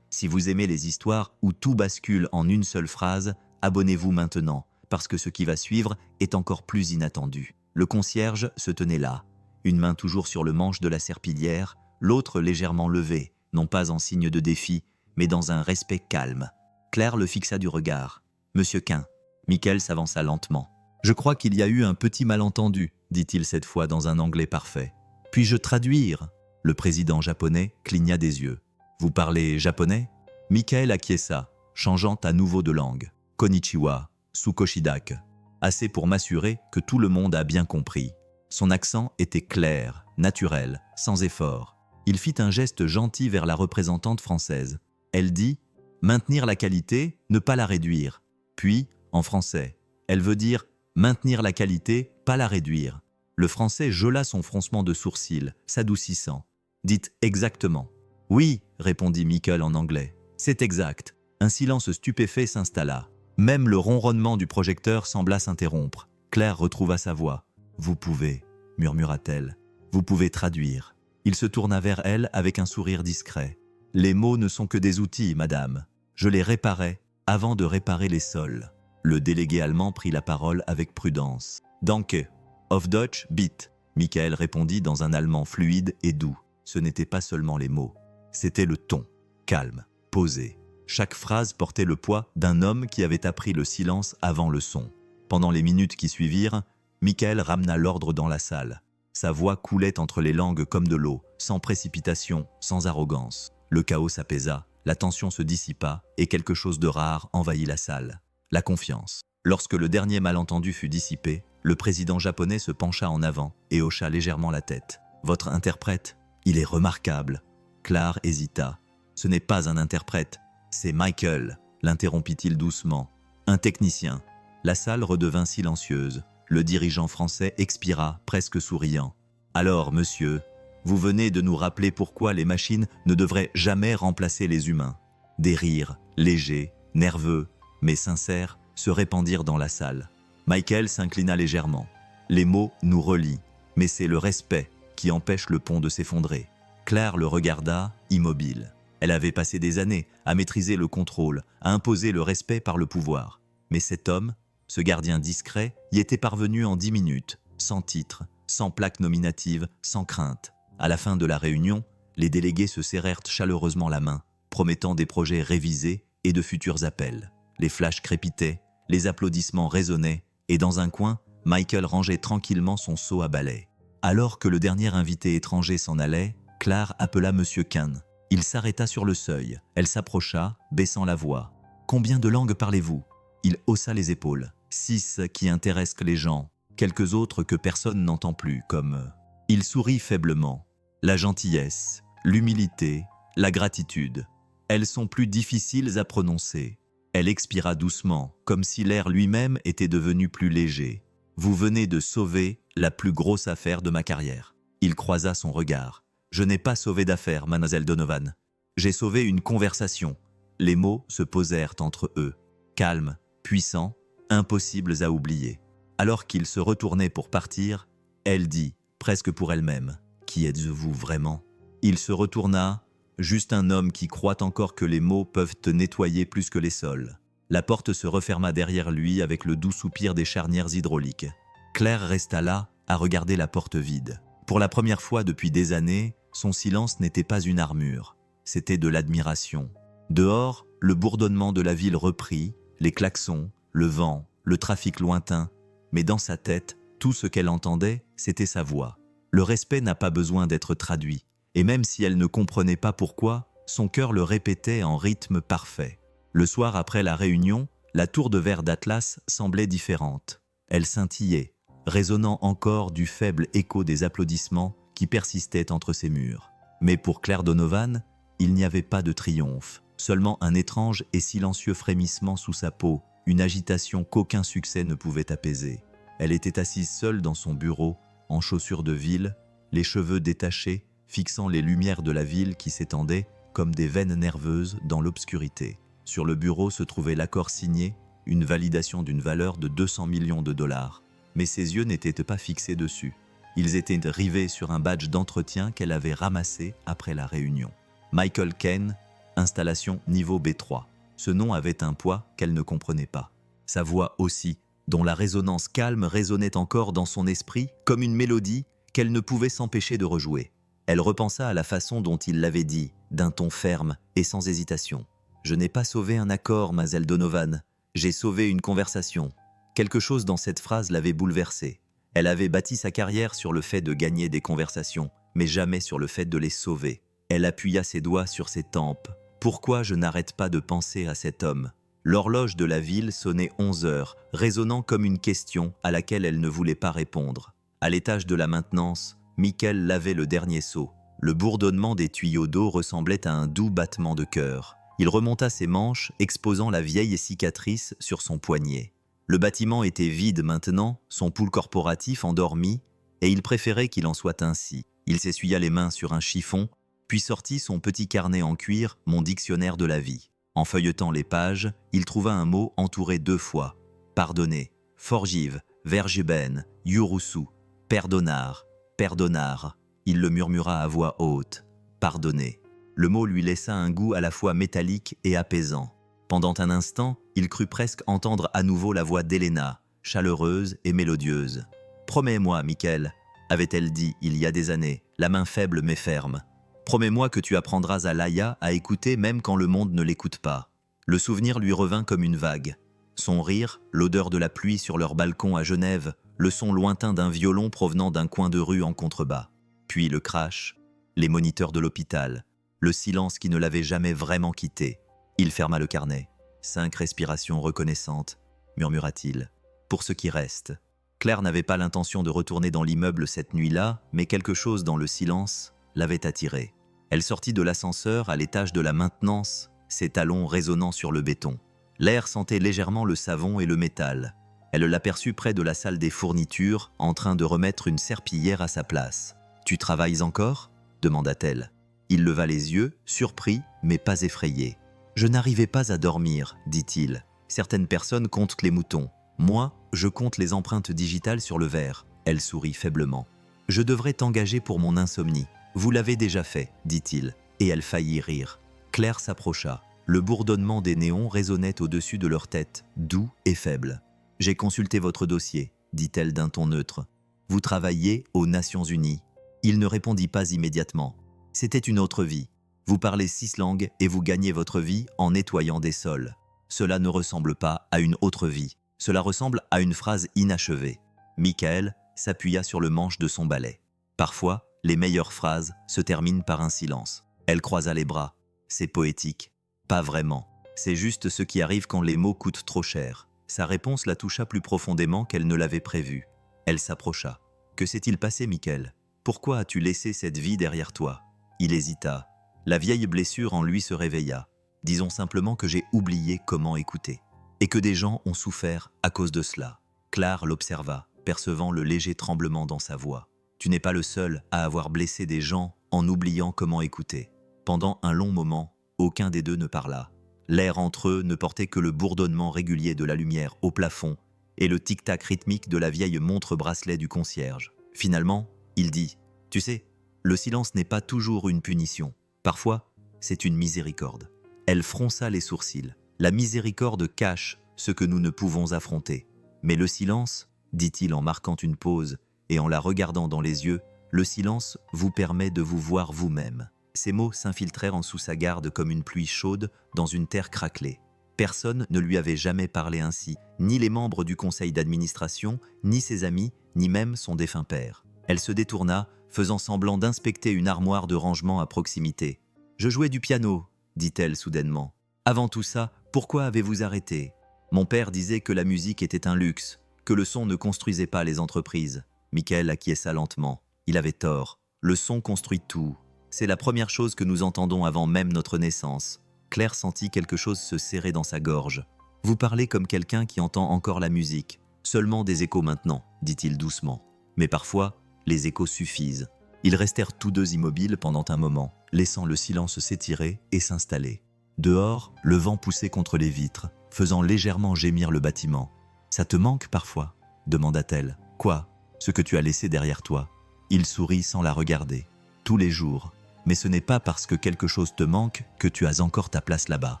Si vous aimez les histoires où tout bascule en une seule phrase, abonnez-vous maintenant, parce que ce qui va suivre est encore plus inattendu. Le concierge se tenait là, une main toujours sur le manche de la serpillière, l'autre légèrement levée, non pas en signe de défi, mais dans un respect calme. Claire le fixa du regard. « Monsieur Quint. » Michael s'avança lentement. « Je crois qu'il y a eu un petit malentendu, dit-il cette fois dans un anglais parfait. Puis-je traduire ?» Le président japonais cligna des yeux. « Vous parlez japonais ?» Michael acquiesça, changeant à nouveau de langue. « Konnichiwa, Sukoshidak. » Assez pour m'assurer que tout le monde a bien compris. Son accent était clair, naturel, sans effort. Il fit un geste gentil vers la représentante française. Elle dit « Maintenir la qualité, ne pas la réduire. » Puis, en français, elle veut dire « Maintenir la qualité, pas la réduire. » Le français geôla son froncement de sourcils, s'adoucissant. « Dites exactement. » « Oui, » répondit Michael en anglais. « C'est exact. » Un silence stupéfait s'installa. Même le ronronnement du projecteur sembla s'interrompre. Claire retrouva sa voix. « Vous pouvez, » murmura-t-elle. « Vous pouvez traduire. » Il se tourna vers elle avec un sourire discret. « Les mots ne sont que des outils, madame. Je les réparais avant de réparer les sols. » Le délégué allemand prit la parole avec prudence. « Danke. Auf Deutsch, bitte. » Michael répondit dans un allemand fluide et doux. Ce n'étaient pas seulement les mots. C'était le ton, calme, posé. Chaque phrase portait le poids d'un homme qui avait appris le silence avant le son. Pendant les minutes qui suivirent, Michael ramena l'ordre dans la salle. Sa voix coulait entre les langues comme de l'eau, sans précipitation, sans arrogance. Le chaos s'apaisa, la tension se dissipa et quelque chose de rare envahit la salle. La confiance. Lorsque le dernier malentendu fut dissipé, le président japonais se pencha en avant et hocha légèrement la tête. « Votre interprète, il est remarquable. » Claire hésita. « Ce n'est pas un interprète, c'est Michael », l'interrompit-il doucement. « Un technicien. » La salle redevint silencieuse. Le dirigeant français expira, presque souriant. « Alors, monsieur, vous venez de nous rappeler pourquoi les machines ne devraient jamais remplacer les humains. » Des rires, légers, nerveux, mais sincères, se répandirent dans la salle. Michael s'inclina légèrement. « Les mots nous relient, mais c'est le respect qui empêche le pont de s'effondrer. » Claire le regarda, immobile. Elle avait passé des années à maîtriser le contrôle, à imposer le respect par le pouvoir. Mais cet homme, ce gardien discret, y était parvenu en 10 minutes, sans titre, sans plaque nominative, sans crainte. À la fin de la réunion, les délégués se serrèrent chaleureusement la main, promettant des projets révisés et de futurs appels. Les flashs crépitaient, les applaudissements résonnaient, et dans un coin, Michael rangeait tranquillement son seau à balai. Alors que le dernier invité étranger s'en allait, Claire appela Monsieur Kahn. Il s'arrêta sur le seuil. Elle s'approcha, baissant la voix. « Combien de langues parlez-vous » Il haussa les épaules. « 6 qui intéressent les gens, quelques autres que personne n'entend plus, comme… » Il sourit faiblement. « La gentillesse, l'humilité, la gratitude. Elles sont plus difficiles à prononcer. » Elle expira doucement, comme si l'air lui-même était devenu plus léger. « Vous venez de sauver la plus grosse affaire de ma carrière. » Il croisa son regard. « Je n'ai pas sauvé d'affaire, mademoiselle Donovan. J'ai sauvé une conversation. » Les mots se posèrent entre eux, calmes, puissants, impossibles à oublier. Alors qu'il se retournait pour partir, elle dit, presque pour elle-même, « Qui êtes-vous vraiment ?» Il se retourna, juste un homme qui croit encore que les mots peuvent te nettoyer plus que les sols. La porte se referma derrière lui avec le doux soupir des charnières hydrauliques. Claire resta là, à regarder la porte vide. Pour la première fois depuis des années, son silence n'était pas une armure, c'était de l'admiration. Dehors, le bourdonnement de la ville reprit, les klaxons, le vent, le trafic lointain, mais dans sa tête, tout ce qu'elle entendait, c'était sa voix. Le respect n'a pas besoin d'être traduit, et même si elle ne comprenait pas pourquoi, son cœur le répétait en rythme parfait. Le soir après la réunion, la tour de verre d'Atlas semblait différente. Elle scintillait, résonnant encore du faible écho des applaudissements qui persistaient entre ses murs. Mais pour Claire Donovan, il n'y avait pas de triomphe, seulement un étrange et silencieux frémissement sous sa peau, une agitation qu'aucun succès ne pouvait apaiser. Elle était assise seule dans son bureau, en chaussures de ville, les cheveux détachés, fixant les lumières de la ville qui s'étendaient comme des veines nerveuses dans l'obscurité. Sur le bureau se trouvait l'accord signé, une validation d'une valeur de 200 millions de dollars. Mais ses yeux n'étaient pas fixés dessus. Ils étaient rivés sur un badge d'entretien qu'elle avait ramassé après la réunion. Michael Kahn, installation niveau B3. Ce nom avait un poids qu'elle ne comprenait pas. Sa voix aussi, dont la résonance calme résonnait encore dans son esprit comme une mélodie qu'elle ne pouvait s'empêcher de rejouer. Elle repensa à la façon dont il l'avait dit, d'un ton ferme et sans hésitation. « Je n'ai pas sauvé un accord, mademoiselle Donovan. J'ai sauvé une conversation. » Quelque chose dans cette phrase l'avait bouleversée. Elle avait bâti sa carrière sur le fait de gagner des conversations, mais jamais sur le fait de les sauver. Elle appuya ses doigts sur ses tempes. « Pourquoi je n'arrête pas de penser à cet homme ?» L'horloge de la ville sonnait 11 heures, résonnant comme une question à laquelle elle ne voulait pas répondre. À l'étage de la maintenance, Michael lavait le dernier seau. Le bourdonnement des tuyaux d'eau ressemblait à un doux battement de cœur. Il remonta ses manches, exposant la vieille cicatrice sur son poignet. Le bâtiment était vide maintenant, son pool corporatif endormi, et il préférait qu'il en soit ainsi. Il s'essuya les mains sur un chiffon, puis sortit son petit carnet en cuir, mon dictionnaire de la vie. En feuilletant les pages, il trouva un mot entouré 2 fois. Pardonner, forgive, vergeben, yurusu, perdonar, perdonar. Il le murmura à voix haute. Pardonner. Le mot lui laissa un goût à la fois métallique et apaisant. Pendant un instant, il crut presque entendre à nouveau la voix d'Helena, chaleureuse et mélodieuse. « Promets-moi, Michael, avait-elle dit il y a des années, la main faible mais ferme. Promets-moi que tu apprendras à Laïa à écouter même quand le monde ne l'écoute pas. » Le souvenir lui revint comme une vague. Son rire, l'odeur de la pluie sur leur balcon à Genève, le son lointain d'un violon provenant d'un coin de rue en contrebas. Puis le crash, les moniteurs de l'hôpital, le silence qui ne l'avait jamais vraiment quitté. Il ferma le carnet. 5 respirations reconnaissantes, murmura-t-il. Pour ce qui reste. Claire n'avait pas l'intention de retourner dans l'immeuble cette nuit-là, mais quelque chose dans le silence l'avait attirée. Elle sortit de l'ascenseur à l'étage de la maintenance, ses talons résonnant sur le béton. L'air sentait légèrement le savon et le métal. Elle l'aperçut près de la salle des fournitures, en train de remettre une serpillière à sa place. « Tu travailles encore ?» demanda-t-elle. Il leva les yeux, surpris, mais pas effrayé. « Je n'arrivais pas à dormir, dit-il. Certaines personnes comptent les moutons. Moi, je compte les empreintes digitales sur le verre. » Elle sourit faiblement. « Je devrais t'engager pour mon insomnie. Vous l'avez déjà fait, dit-il. » Et elle faillit rire. Claire s'approcha. Le bourdonnement des néons résonnait au-dessus de leur tête, doux et faible. « J'ai consulté votre dossier, dit-elle d'un ton neutre. Vous travaillez aux Nations Unies. » Il ne répondit pas immédiatement. C'était une autre vie. Vous parlez 6 langues et vous gagnez votre vie en nettoyant des sols. Cela ne ressemble pas à une autre vie. Cela ressemble à une phrase inachevée. Michael s'appuya sur le manche de son balai. Parfois, les meilleures phrases se terminent par un silence. Elle croisa les bras. C'est poétique. Pas vraiment. C'est juste ce qui arrive quand les mots coûtent trop cher. Sa réponse la toucha plus profondément qu'elle ne l'avait prévu. Elle s'approcha. « Que s'est-il passé, Michael ? Pourquoi as-tu laissé cette vie derrière toi ?» Il hésita. La vieille blessure en lui se réveilla. « Disons simplement que j'ai oublié comment écouter. Et que des gens ont souffert à cause de cela. » Claire l'observa, percevant le léger tremblement dans sa voix. « Tu n'es pas le seul à avoir blessé des gens en oubliant comment écouter. » Pendant un long moment, aucun des deux ne parla. L'air entre eux ne portait que le bourdonnement régulier de la lumière au plafond et le tic-tac rythmique de la vieille montre-bracelet du concierge. Finalement, il dit « Tu sais, le silence n'est pas toujours une punition. Parfois, c'est une miséricorde. » Elle fronça les sourcils. La miséricorde cache ce que nous ne pouvons affronter. Mais le silence, dit-il en marquant une pause et en la regardant dans les yeux, le silence vous permet de vous voir vous-même. Ces mots s'infiltrèrent en sous sa garde comme une pluie chaude dans une terre craquelée. Personne ne lui avait jamais parlé ainsi, ni les membres du conseil d'administration, ni ses amis, ni même son défunt père. Elle se détourna, faisant semblant d'inspecter une armoire de rangement à proximité. « Je jouais du piano, » dit-elle soudainement. « Avant tout ça, pourquoi avez-vous arrêté ? Mon père disait que la musique était un luxe, que le son ne construisait pas les entreprises. » Michael acquiesça lentement. Il avait tort. Le son construit tout. C'est la première chose que nous entendons avant même notre naissance. Claire sentit quelque chose se serrer dans sa gorge. « Vous parlez comme quelqu'un qui entend encore la musique. Seulement des échos maintenant, dit-il doucement. Mais parfois, les échos suffisent. » Ils restèrent tous deux immobiles pendant un moment, laissant le silence s'étirer et s'installer. Dehors, le vent poussait contre les vitres, faisant légèrement gémir le bâtiment. « Ça te manque parfois ?» demanda-t-elle. « Quoi ? Ce que tu as laissé derrière toi ?» Il sourit sans la regarder. « Tous les jours. Mais ce n'est pas parce que quelque chose te manque que tu as encore ta place là-bas. »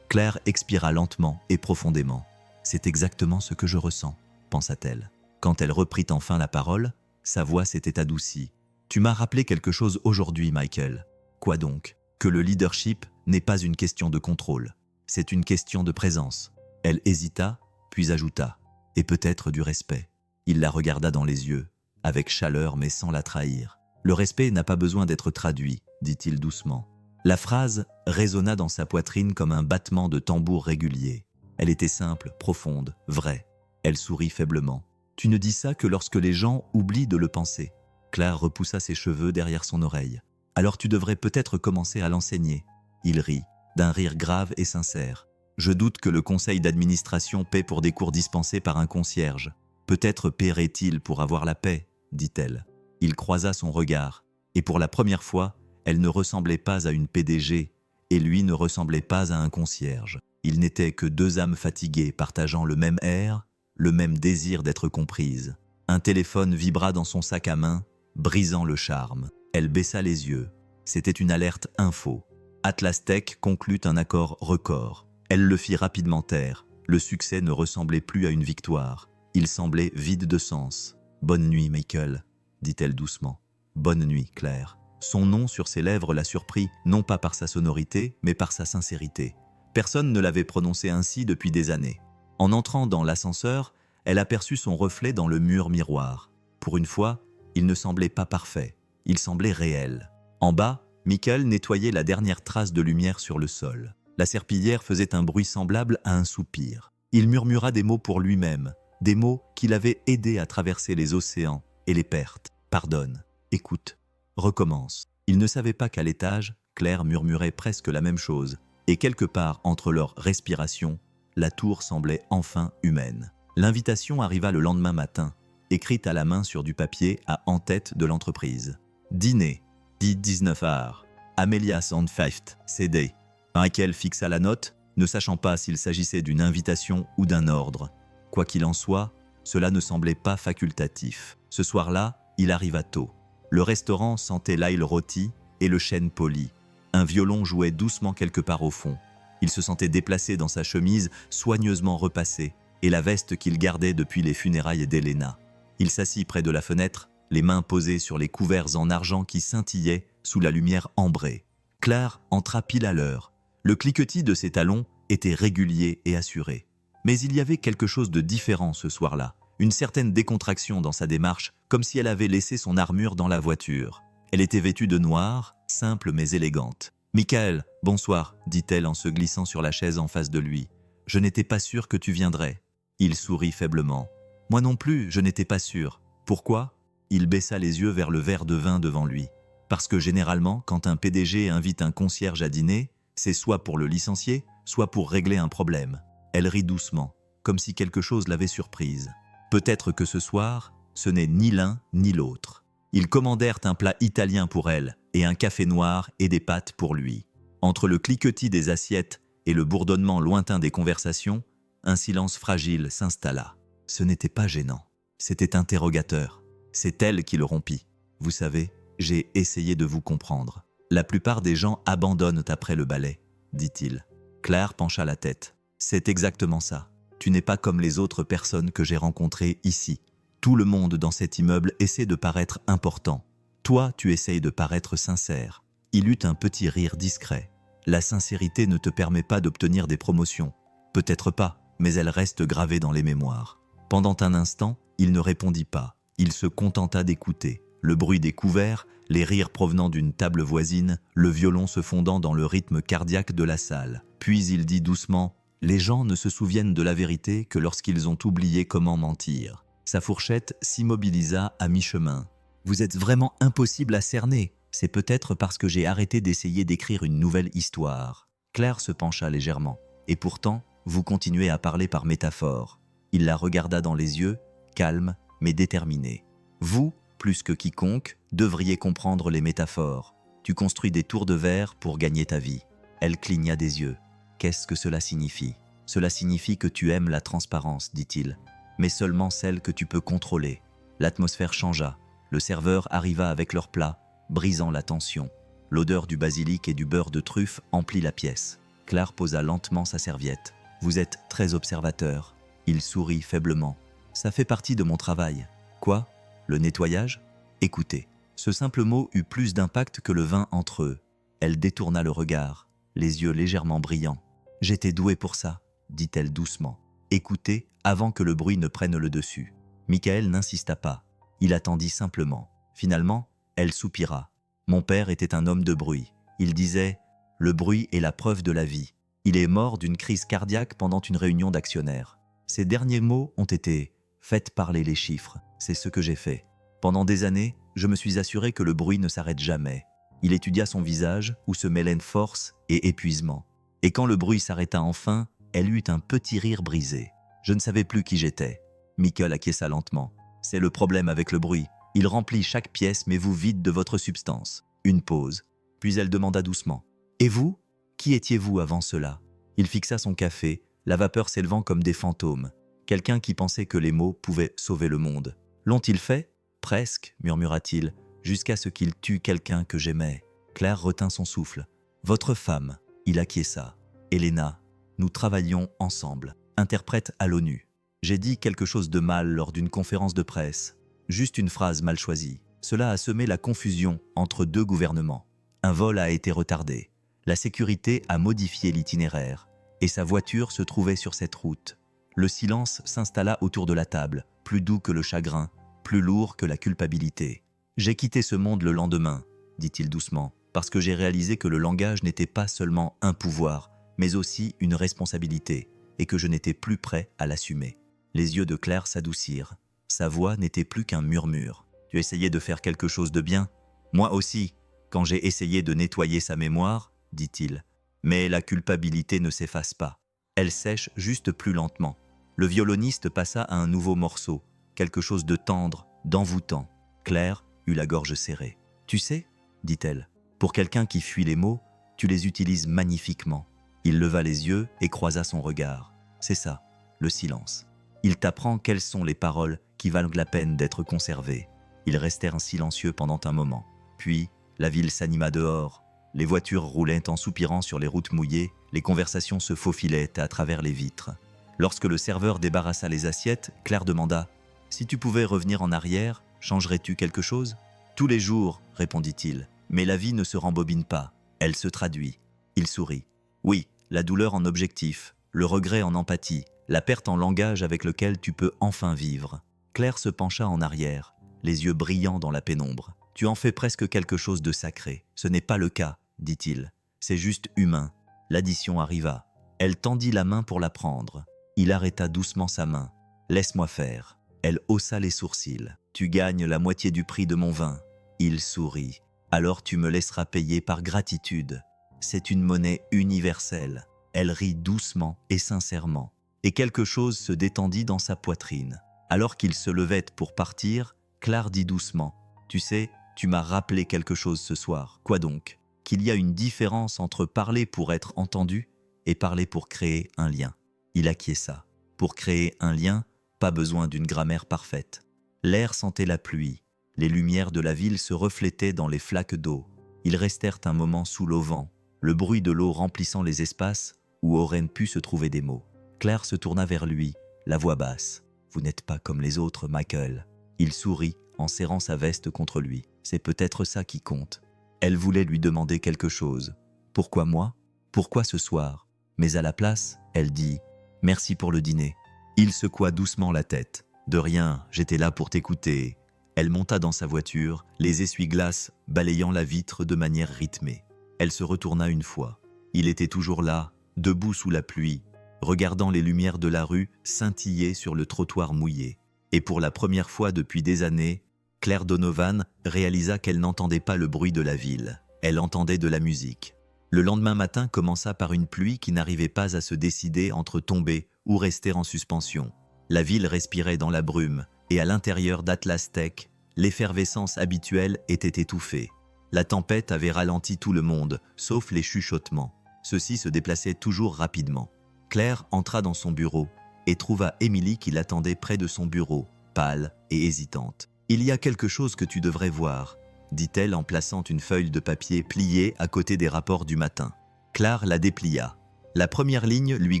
Claire expira lentement et profondément. « C'est exactement ce que je ressens, » pensa-t-elle. Quand elle reprit enfin la parole, sa voix s'était adoucie. « Tu m'as rappelé quelque chose aujourd'hui, Michael. » « Quoi donc ? Que le leadership n'est pas une question de contrôle. C'est une question de présence. » Elle hésita, puis ajouta. « Et peut-être du respect. » Il la regarda dans les yeux, avec chaleur mais sans la trahir. « Le respect n'a pas besoin d'être traduit, » dit-il doucement. La phrase résonna dans sa poitrine comme un battement de tambour régulier. Elle était simple, profonde, vraie. Elle sourit faiblement. « Tu ne dis ça que lorsque les gens oublient de le penser. » Claire repoussa ses cheveux derrière son oreille. « Alors tu devrais peut-être commencer à l'enseigner. » Il rit, d'un rire grave et sincère. « Je doute que le conseil d'administration paie pour des cours dispensés par un concierge. Peut-être paierait-il pour avoir la paix, dit-elle. » Il croisa son regard, et pour la première fois, elle ne ressemblait pas à une PDG, et lui ne ressemblait pas à un concierge. Ils n'étaient que deux âmes fatiguées partageant le même air, le même désir d'être comprises. Un téléphone vibra dans son sac à main, brisant le charme. Elle baissa les yeux. C'était une alerte info. Atlas Tech conclut un accord record. Elle le fit rapidement taire. Le succès ne ressemblait plus à une victoire. Il semblait vide de sens. « Bonne nuit, Michael », dit-elle doucement. « Bonne nuit, Claire. » Son nom sur ses lèvres la surprit, non pas par sa sonorité, mais par sa sincérité. Personne ne l'avait prononcé ainsi depuis des années. En entrant dans l'ascenseur, elle aperçut son reflet dans le mur miroir. Pour une fois, il ne semblait pas parfait. Il semblait réel. En bas, Michael nettoyait la dernière trace de lumière sur le sol. La serpillière faisait un bruit semblable à un soupir. Il murmura des mots pour lui-même, des mots qui l'avaient aidé à traverser les océans et les pertes. Pardonne, écoute, recommence. Il ne savait pas qu'à l'étage, Claire murmurait presque la même chose, et quelque part entre leurs respirations, la tour semblait enfin humaine. L'invitation arriva le lendemain matin, écrite à la main sur du papier à en-tête de l'entreprise. Dîner, dit 19 heures. Amelia Sandfeft, CD. Michael fixa la note, ne sachant pas s'il s'agissait d'une invitation ou d'un ordre. Quoi qu'il en soit, cela ne semblait pas facultatif. Ce soir-là, il arriva tôt. Le restaurant sentait l'ail rôti et le chêne poli. Un violon jouait doucement quelque part au fond. Il se sentait déplacé dans sa chemise soigneusement repassée et la veste qu'il gardait depuis les funérailles d'Helena. Il s'assit près de la fenêtre, les mains posées sur les couverts en argent qui scintillaient sous la lumière ambrée. Claire entra pile à l'heure. Le cliquetis de ses talons était régulier et assuré. Mais il y avait quelque chose de différent ce soir-là. Une certaine décontraction dans sa démarche, comme si elle avait laissé son armure dans la voiture. Elle était vêtue de noir, simple mais élégante. « Michael, bonsoir », dit-elle en se glissant sur la chaise en face de lui. « Je n'étais pas sûre que tu viendrais. » Il sourit faiblement. « Moi non plus, je n'étais pas sûre. Pourquoi ?» Il baissa les yeux vers le verre de vin devant lui. « Parce que généralement, quand un PDG invite un concierge à dîner, c'est soit pour le licencier, soit pour régler un problème. » Elle rit doucement, comme si quelque chose l'avait surprise. Peut-être que ce soir, ce n'est ni l'un ni l'autre. Ils commandèrent un plat italien pour elle et un café noir et des pâtes pour lui. Entre le cliquetis des assiettes et le bourdonnement lointain des conversations, un silence fragile s'installa. Ce n'était pas gênant, c'était interrogateur. C'est elle qui le rompit. « Vous savez, j'ai essayé de vous comprendre. La plupart des gens abandonnent après le ballet, dit-il. » Claire pencha la tête. « C'est exactement ça. Tu n'es pas comme les autres personnes que j'ai rencontrées ici. Tout le monde dans cet immeuble essaie de paraître important. Toi, tu essayes de paraître sincère. » Il eut un petit rire discret. « La sincérité ne te permet pas d'obtenir des promotions. Peut-être pas, mais elle reste gravée dans les mémoires. » Pendant un instant, il ne répondit pas. Il se contenta d'écouter. Le bruit des couverts, les rires provenant d'une table voisine, le violon se fondant dans le rythme cardiaque de la salle. Puis il dit doucement « Les gens ne se souviennent de la vérité que lorsqu'ils ont oublié comment mentir. » Sa fourchette s'immobilisa à mi-chemin. « Vous êtes vraiment impossible à cerner. C'est peut-être parce que j'ai arrêté d'essayer d'écrire une nouvelle histoire. » Claire se pencha légèrement. « Et pourtant, vous continuez à parler par métaphore. » Il la regarda dans les yeux, calme mais déterminé. « Vous, plus que quiconque, devriez comprendre les métaphores. Tu construis des tours de verre pour gagner ta vie. » Elle cligna des yeux. « Qu'est-ce que cela signifie ? » « Cela signifie que tu aimes la transparence, dit-il. Mais seulement celle que tu peux contrôler. » L'atmosphère changea. Le serveur arriva avec leur plat, brisant la tension. L'odeur du basilic et du beurre de truffe emplit la pièce. Claire posa lentement sa serviette. « Vous êtes très observateur. » Il sourit faiblement. « Ça fait partie de mon travail. »« Quoi ? Le nettoyage ? » ?»« Écoutez. » Ce simple mot eut plus d'impact que le vin entre eux. Elle détourna le regard, les yeux légèrement brillants. « J'étais douée pour ça, » dit-elle doucement. « Écoutez avant que le bruit ne prenne le dessus. » Michael n'insista pas. Il attendit simplement. Finalement, elle soupira. « Mon père était un homme de bruit. Il disait « Le bruit est la preuve de la vie. » Il est mort d'une crise cardiaque pendant une réunion d'actionnaires. Ses derniers mots ont été « Faites parler les chiffres. » C'est ce que j'ai fait. Pendant des années, je me suis assuré que le bruit ne s'arrête jamais. Il étudia son visage où se mêlaient force et épuisement. Et quand le bruit s'arrêta enfin, elle eut un petit rire brisé. Je ne savais plus qui j'étais. Michael acquiesça lentement. C'est le problème avec le bruit. Il remplit chaque pièce mais vous vide de votre substance. Une pause. Puis elle demanda doucement. Et vous ? Qui étiez-vous avant cela ? Il fixa son café, la vapeur s'élevant comme des fantômes. Quelqu'un qui pensait que les mots pouvaient sauver le monde. L'ont-ils fait ? Presque, murmura-t-il, jusqu'à ce qu'il tue quelqu'un que j'aimais. Claire retint son souffle. Votre femme, il acquiesça. Helena, nous travaillions ensemble. Interprète à l'ONU. J'ai dit quelque chose de mal lors d'une conférence de presse. Juste une phrase mal choisie. Cela a semé la confusion entre deux gouvernements. Un vol a été retardé. La sécurité a modifié l'itinéraire. Et sa voiture se trouvait sur cette route. Le silence s'installa autour de la table, plus doux que le chagrin, plus lourd que la culpabilité. « J'ai quitté ce monde le lendemain, » dit-il doucement, « parce que j'ai réalisé que le langage n'était pas seulement un pouvoir, mais aussi une responsabilité, et que je n'étais plus prêt à l'assumer. » Les yeux de Claire s'adoucirent. Sa voix n'était plus qu'un murmure. « Tu essayais de faire quelque chose de bien ? Moi aussi. quand j'ai essayé de nettoyer sa mémoire, dit-il. Mais la culpabilité ne s'efface pas. Elle sèche juste plus lentement. Le violoniste passa à un nouveau morceau, quelque chose de tendre, d'envoûtant. Claire eut la gorge serrée. « Tu sais, dit-elle, pour quelqu'un qui fuit les mots, tu les utilises magnifiquement. » Il leva les yeux et croisa son regard. C'est ça, le silence. Il t'apprend quelles sont les paroles qui valent la peine d'être conservées. Ils restèrent silencieux pendant un moment. Puis, la ville s'anima dehors. Les voitures roulaient en soupirant sur les routes mouillées, les conversations se faufilaient à travers les vitres. Lorsque le serveur débarrassa les assiettes, Claire demanda « Si tu pouvais revenir en arrière, changerais-tu quelque chose ?»« Tous les jours, répondit-il. Mais la vie ne se rembobine pas, elle se traduit. » Il sourit. « Oui, la douleur en objectif, le regret en empathie, la perte en langage avec lequel tu peux enfin vivre. » Claire se pencha en arrière, les yeux brillants dans la pénombre. « Tu en fais presque quelque chose de sacré. Ce n'est pas le cas, dit-il. C'est juste humain. » L'addition arriva. Elle tendit la main pour la prendre. Il arrêta doucement sa main. « Laisse-moi faire. » Elle haussa les sourcils. « Tu gagnes la moitié du prix de mon vin. » Il sourit. « Alors tu me laisseras payer par gratitude. C'est une monnaie universelle. » Elle rit doucement et sincèrement. Et quelque chose se détendit dans sa poitrine. Alors qu'il se levait pour partir, Claire dit doucement « Tu sais, tu m'as rappelé quelque chose ce soir. » « Quoi donc ? » « Qu'il y a une différence entre parler pour être entendu et parler pour créer un lien. » Il acquiesça. Pour créer un lien, pas besoin d'une grammaire parfaite. L'air sentait la pluie. Les lumières de la ville se reflétaient dans les flaques d'eau. Ils restèrent un moment sous l'auvent, le bruit de l'eau remplissant les espaces où auraient pu se trouver des mots. Claire se tourna vers lui, la voix basse. « Vous n'êtes pas comme les autres, Michael. » Il sourit en serrant sa veste contre lui. « C'est peut-être ça qui compte. » Elle voulait lui demander quelque chose. « Pourquoi moi ? Pourquoi ce soir ?» Mais à la place, elle dit « Merci pour le dîner. » Il secoua doucement la tête. « De rien, j'étais là pour t'écouter. » Elle monta dans sa voiture, les essuie-glaces balayant la vitre de manière rythmée. Elle se retourna une fois. Il était toujours là, debout sous la pluie, regardant les lumières de la rue scintiller sur le trottoir mouillé. Et pour la première fois depuis des années, Claire Donovan réalisa qu'elle n'entendait pas le bruit de la ville. Elle entendait de la musique. Le lendemain matin commença par une pluie qui n'arrivait pas à se décider entre tomber ou rester en suspension. La ville respirait dans la brume, et à l'intérieur d'Atlas Tech, l'effervescence habituelle était étouffée. La tempête avait ralenti tout le monde, sauf les chuchotements. Ceux-ci se déplaçaient toujours rapidement. Claire entra dans son bureau et trouva Émilie qui l'attendait près de son bureau, pâle et hésitante. « Il y a quelque chose que tu devrais voir », dit-elle en plaçant une feuille de papier pliée à côté des rapports du matin. Claire la déplia. La première ligne lui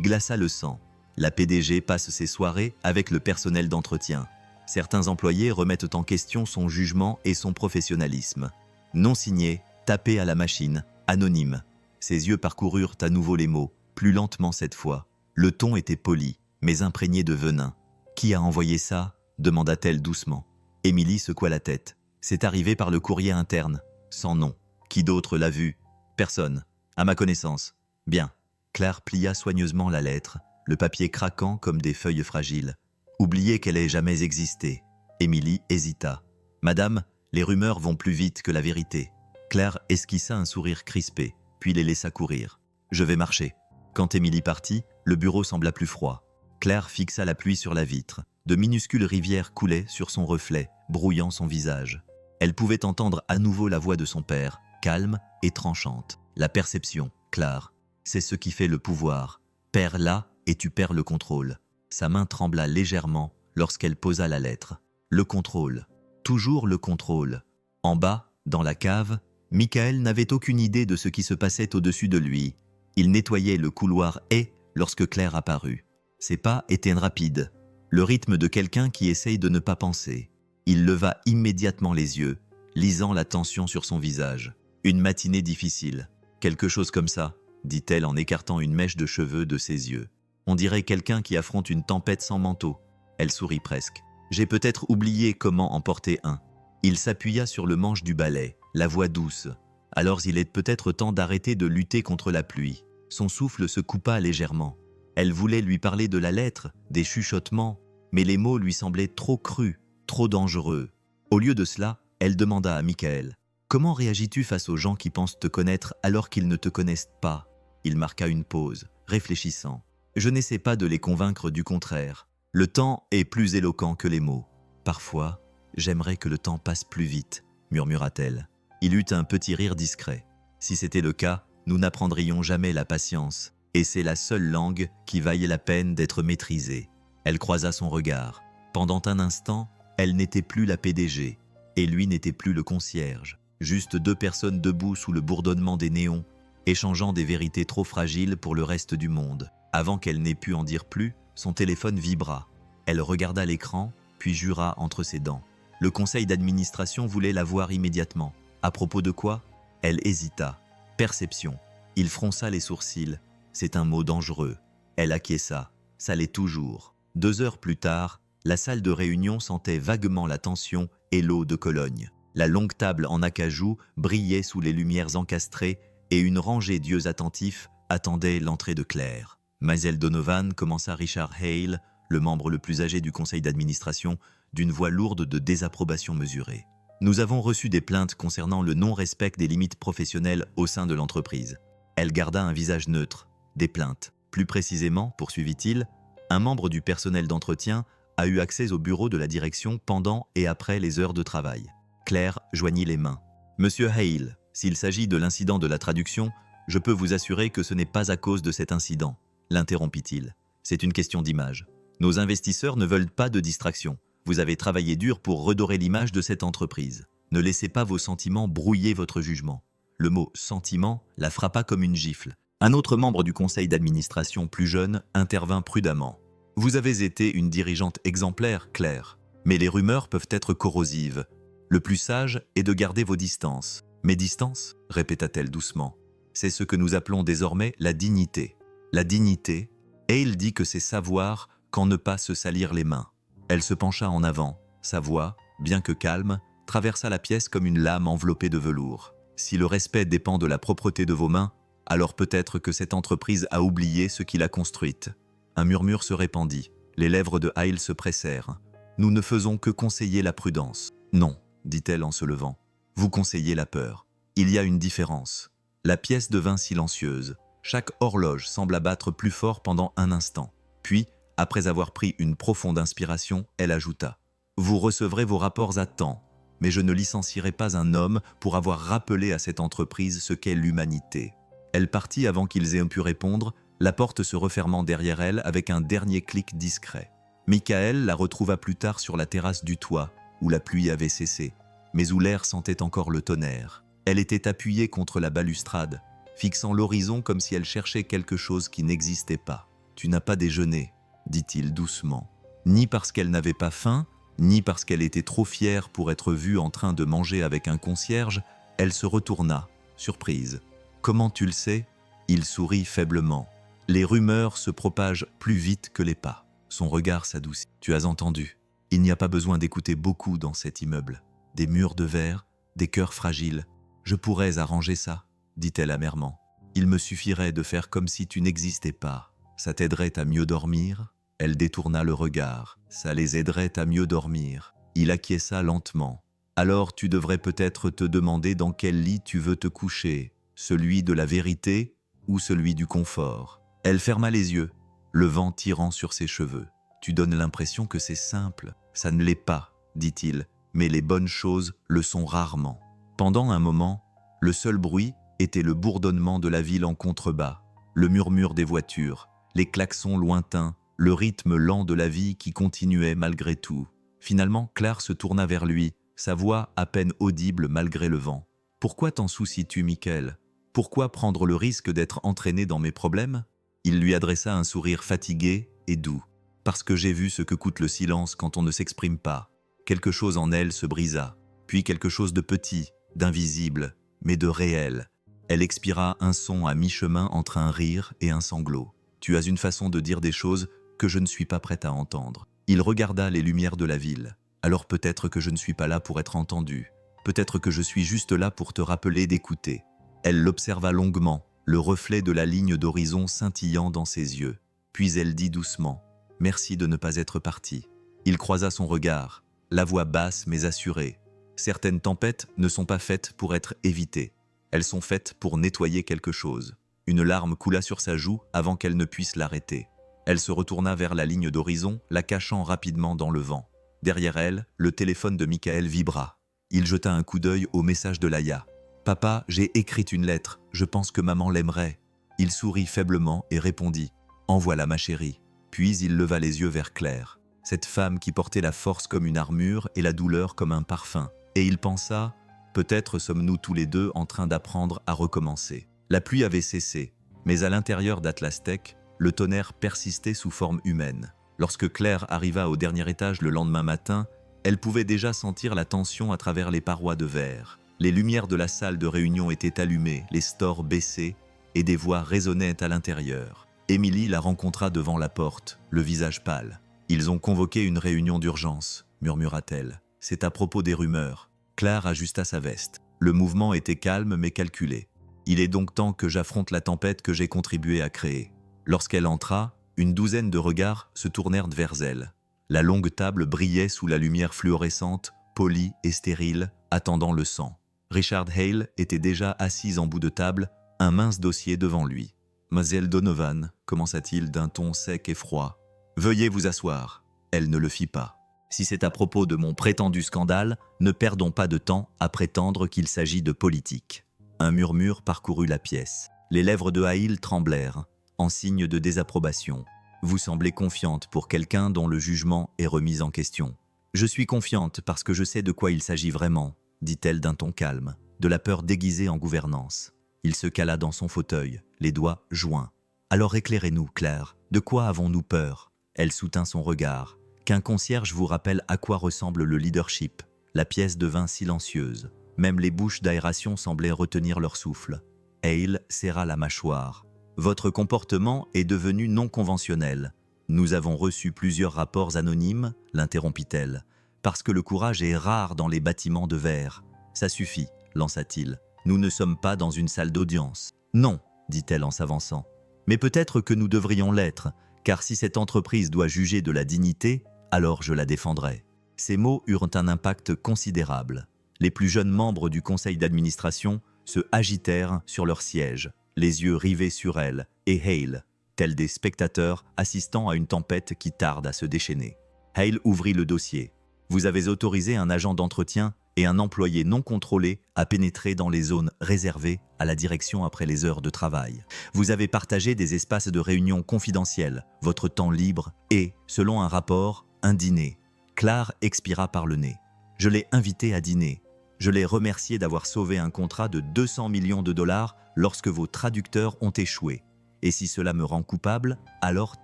glaça le sang. La PDG passe ses soirées avec le personnel d'entretien. Certains employés remettent en question son jugement et son professionnalisme. Non signé, tapé à la machine, anonyme. Ses yeux parcoururent à nouveau les mots, plus lentement cette fois. Le ton était poli, mais imprégné de venin. « Qui a envoyé ça ?» demanda-t-elle doucement. Émilie secoua la tête. « C'est arrivé par le courrier interne. Sans nom. Qui d'autre l'a vu ? Personne. À ma connaissance. Bien. » Claire plia soigneusement la lettre, le papier craquant comme des feuilles fragiles. Oubliez qu'elle ait jamais existé. Émilie hésita. « Madame, les rumeurs vont plus vite que la vérité. » Claire esquissa un sourire crispé, puis les laissa courir. « Je vais marcher. » Quand Émilie partit, le bureau sembla plus froid. Claire fixa la pluie sur la vitre. De minuscules rivières coulaient sur son reflet, brouillant son visage. Elle pouvait entendre à nouveau la voix de son père, calme et tranchante. La perception, Claire, c'est ce qui fait le pouvoir. Perds là et tu perds le contrôle. Sa main trembla légèrement lorsqu'elle posa la lettre. Le contrôle. Toujours le contrôle. En bas, dans la cave, Michael n'avait aucune idée de ce qui se passait au-dessus de lui. Il nettoyait le couloir et lorsque Claire apparut. Ses pas étaient rapides. Le rythme de quelqu'un qui essaye de ne pas penser. Il leva immédiatement les yeux, lisant la tension sur son visage. Une matinée difficile. Quelque chose comme ça, dit-elle en écartant une mèche de cheveux de ses yeux. On dirait quelqu'un qui affronte une tempête sans manteau. Elle sourit presque. J'ai peut-être oublié comment en porter un. Il s'appuya sur le manche du balai, la voix douce. Alors il est peut-être temps d'arrêter de lutter contre la pluie. Son souffle se coupa légèrement. Elle voulait lui parler de la lettre, des chuchotements, mais les mots lui semblaient trop crus, trop dangereux. Au lieu de cela, elle demanda à Michael Comment réagis-tu face aux gens qui pensent te connaître alors qu'ils ne te connaissent pas ?» Il marqua une pause, réfléchissant. « Je n'essaie pas de les convaincre du contraire. Le temps est plus éloquent que les mots. Parfois, j'aimerais que le temps passe plus vite, » murmura-t-elle. Il eut un petit rire discret. « Si c'était le cas, nous n'apprendrions jamais la patience, et c'est la seule langue qui vaille la peine d'être maîtrisée. » Elle croisa son regard. Pendant un instant, elle n'était plus la PDG, et lui n'était plus le concierge. Juste deux personnes debout sous le bourdonnement des néons, échangeant des vérités trop fragiles pour le reste du monde. Avant qu'elle n'ait pu en dire plus, son téléphone vibra. Elle regarda l'écran, puis jura entre ses dents. Le conseil d'administration voulait la voir immédiatement. À propos de quoi? Elle hésita. Perception. Il fronça les sourcils. C'est un mot dangereux. Elle acquiesça. Ça l'est toujours. 2 heures plus tard, la salle de réunion sentait vaguement la tension et l'eau de Cologne. La longue table en acajou brillait sous les lumières encastrées et une rangée d'yeux attentifs attendait l'entrée de Claire. Mademoiselle Donovan, commença Richard Hale, le membre le plus âgé du conseil d'administration, d'une voix lourde de désapprobation mesurée. Nous avons reçu des plaintes concernant le non-respect des limites professionnelles au sein de l'entreprise. Elle garda un visage neutre. Des plaintes. Plus précisément, poursuivit-il, un membre du personnel d'entretien a eu accès au bureau de la direction pendant et après les heures de travail. Claire joignit les mains. « Monsieur Hale, s'il s'agit de l'incident de la traduction, je peux vous assurer que ce n'est pas à cause de cet incident. » L'interrompit-il. « C'est une question d'image. Nos investisseurs ne veulent pas de distraction. Vous avez travaillé dur pour redorer l'image de cette entreprise. Ne laissez pas vos sentiments brouiller votre jugement. » Le mot « sentiment » la frappa comme une gifle. Un autre membre du conseil d'administration plus jeune intervint prudemment. « Vous avez été une dirigeante exemplaire, Claire, mais les rumeurs peuvent être corrosives. Le plus sage est de garder vos distances. »« Mes distances ?» répéta-t-elle doucement. « C'est ce que nous appelons désormais la dignité. » La dignité, Hale dit que c'est savoir quand ne pas se salir les mains. Elle se pencha en avant. Sa voix, bien que calme, traversa la pièce comme une lame enveloppée de velours. « Si le respect dépend de la propreté de vos mains, alors peut-être que cette entreprise a oublié ce qui l'a construite. » Un murmure se répandit. Les lèvres de Hale se pressèrent. « Nous ne faisons que conseiller la prudence. »« Non, » dit-elle en se levant. « Vous conseillez la peur. Il y a une différence. » La pièce devint silencieuse. Chaque horloge sembla battre plus fort pendant un instant. Puis, après avoir pris une profonde inspiration, elle ajouta « Vous recevrez vos rapports à temps, mais je ne licencierai pas un homme pour avoir rappelé à cette entreprise ce qu'est l'humanité. » Elle partit avant qu'ils aient pu répondre, la porte se refermant derrière elle avec un dernier clic discret. Michael la retrouva plus tard sur la terrasse du toit, où la pluie avait cessé, mais où l'air sentait encore le tonnerre. Elle était appuyée contre la balustrade, fixant l'horizon comme si elle cherchait quelque chose qui n'existait pas. « Tu n'as pas déjeuné », dit-il doucement. Ni parce qu'elle n'avait pas faim, ni parce qu'elle était trop fière pour être vue en train de manger avec un concierge, elle se retourna, surprise. « Comment tu le sais ?» Il sourit faiblement. « Les rumeurs se propagent plus vite que les pas. » Son regard s'adoucit. « Tu as entendu. Il n'y a pas besoin d'écouter beaucoup dans cet immeuble. Des murs de verre, des cœurs fragiles. Je pourrais arranger ça, dit-elle amèrement. Il me suffirait de faire comme si tu n'existais pas. Ça t'aiderait à mieux dormir ?» Elle détourna le regard. « Ça les aiderait à mieux dormir. » Il acquiesça lentement. « Alors tu devrais peut-être te demander dans quel lit tu veux te coucher, celui de la vérité ou celui du confort. » Elle ferma les yeux, le vent tirant sur ses cheveux. « Tu donnes l'impression que c'est simple. Ça ne l'est pas, dit-il, mais les bonnes choses le sont rarement. » Pendant un moment, le seul bruit était le bourdonnement de la ville en contrebas, le murmure des voitures, les klaxons lointains, le rythme lent de la vie qui continuait malgré tout. Finalement, Claire se tourna vers lui, sa voix à peine audible malgré le vent. « Pourquoi t'en soucies-tu, Michael? Pourquoi prendre le risque d'être entraîné dans mes problèmes ?» Il lui adressa un sourire fatigué et doux. « Parce que j'ai vu ce que coûte le silence quand on ne s'exprime pas. » Quelque chose en elle se brisa, puis quelque chose de petit, d'invisible, mais de réel. Elle expira un son à mi-chemin entre un rire et un sanglot. « Tu as une façon de dire des choses que je ne suis pas prête à entendre. » Il regarda les lumières de la ville. « Alors peut-être que je ne suis pas là pour être entendu. Peut-être que je suis juste là pour te rappeler d'écouter. » Elle l'observa longuement, le reflet de la ligne d'horizon scintillant dans ses yeux. Puis elle dit doucement « Merci de ne pas être parti. » Il croisa son regard, la voix basse mais assurée. « Certaines tempêtes ne sont pas faites pour être évitées. Elles sont faites pour nettoyer quelque chose. Une larme coula sur sa joue avant qu'elle ne puisse l'arrêter. Elle se retourna vers la ligne d'horizon, la cachant rapidement dans le vent. Derrière elle, le téléphone de Michael vibra. Il jeta un coup d'œil au message de Laïa. « Papa, j'ai écrit une lettre, je pense que maman l'aimerait. » Il sourit faiblement et répondit « En voilà ma chérie. » Puis il leva les yeux vers Claire, cette femme qui portait la force comme une armure et la douleur comme un parfum. Et il pensa « Peut-être sommes-nous tous les deux en train d'apprendre à recommencer. » La pluie avait cessé, mais à l'intérieur d'Atlas Tech, le tonnerre persistait sous forme humaine. Lorsque Claire arriva au dernier étage le lendemain matin, elle pouvait déjà sentir la tension à travers les parois de verre. Les lumières de la salle de réunion étaient allumées, les stores baissés, et des voix résonnaient à l'intérieur. Émilie la rencontra devant la porte, le visage pâle. « Ils ont convoqué une réunion d'urgence », murmura-t-elle. « C'est à propos des rumeurs. » Claire ajusta sa veste. Le mouvement était calme mais calculé. « Il est donc temps que j'affronte la tempête que j'ai contribué à créer. » Lorsqu'elle entra, une douzaine de regards se tournèrent vers elle. La longue table brillait sous la lumière fluorescente, polie et stérile, attendant le sang. Richard Hale était déjà assis en bout de table, un mince dossier devant lui. « Mademoiselle Donovan », commença-t-il d'un ton sec et froid. « Veuillez vous asseoir. » Elle ne le fit pas. « Si c'est à propos de mon prétendu scandale, ne perdons pas de temps à prétendre qu'il s'agit de politique. » Un murmure parcourut la pièce. Les lèvres de Hale tremblèrent, en signe de désapprobation. « Vous semblez confiante pour quelqu'un dont le jugement est remis en question. »« Je suis confiante parce que je sais de quoi il s'agit vraiment, » dit-elle d'un ton calme, de la peur déguisée en gouvernance. Il se cala dans son fauteuil, les doigts joints. « Alors éclairez-nous, Claire, de quoi avons-nous peur ?» Elle soutint son regard. « Qu'un concierge vous rappelle à quoi ressemble le leadership. » La pièce devint silencieuse. Même les bouches d'aération semblaient retenir leur souffle. Hale serra la mâchoire. « Votre comportement est devenu non conventionnel. Nous avons reçu plusieurs rapports anonymes, l'interrompit-elle, parce que le courage est rare dans les bâtiments de verre. Ça suffit, lança-t-il. Nous ne sommes pas dans une salle d'audience. Non, dit-elle en s'avançant. Mais peut-être que nous devrions l'être, car si cette entreprise doit juger de la dignité, alors je la défendrai. Ces mots eurent un impact considérable. Les plus jeunes membres du conseil d'administration se agitèrent sur leur siège, les yeux rivés sur elle, et Hale, tels des spectateurs assistant à une tempête qui tarde à se déchaîner. Hale ouvrit le dossier. « Vous avez autorisé un agent d'entretien et un employé non contrôlé à pénétrer dans les zones réservées à la direction après les heures de travail. Vous avez partagé des espaces de réunion confidentiels, votre temps libre et, selon un rapport, un dîner. » Claire expira par le nez. « Je l'ai invité à dîner. Je l'ai remercié d'avoir sauvé un contrat de 200 millions de dollars lorsque vos traducteurs ont échoué. Et si cela me rend coupable, alors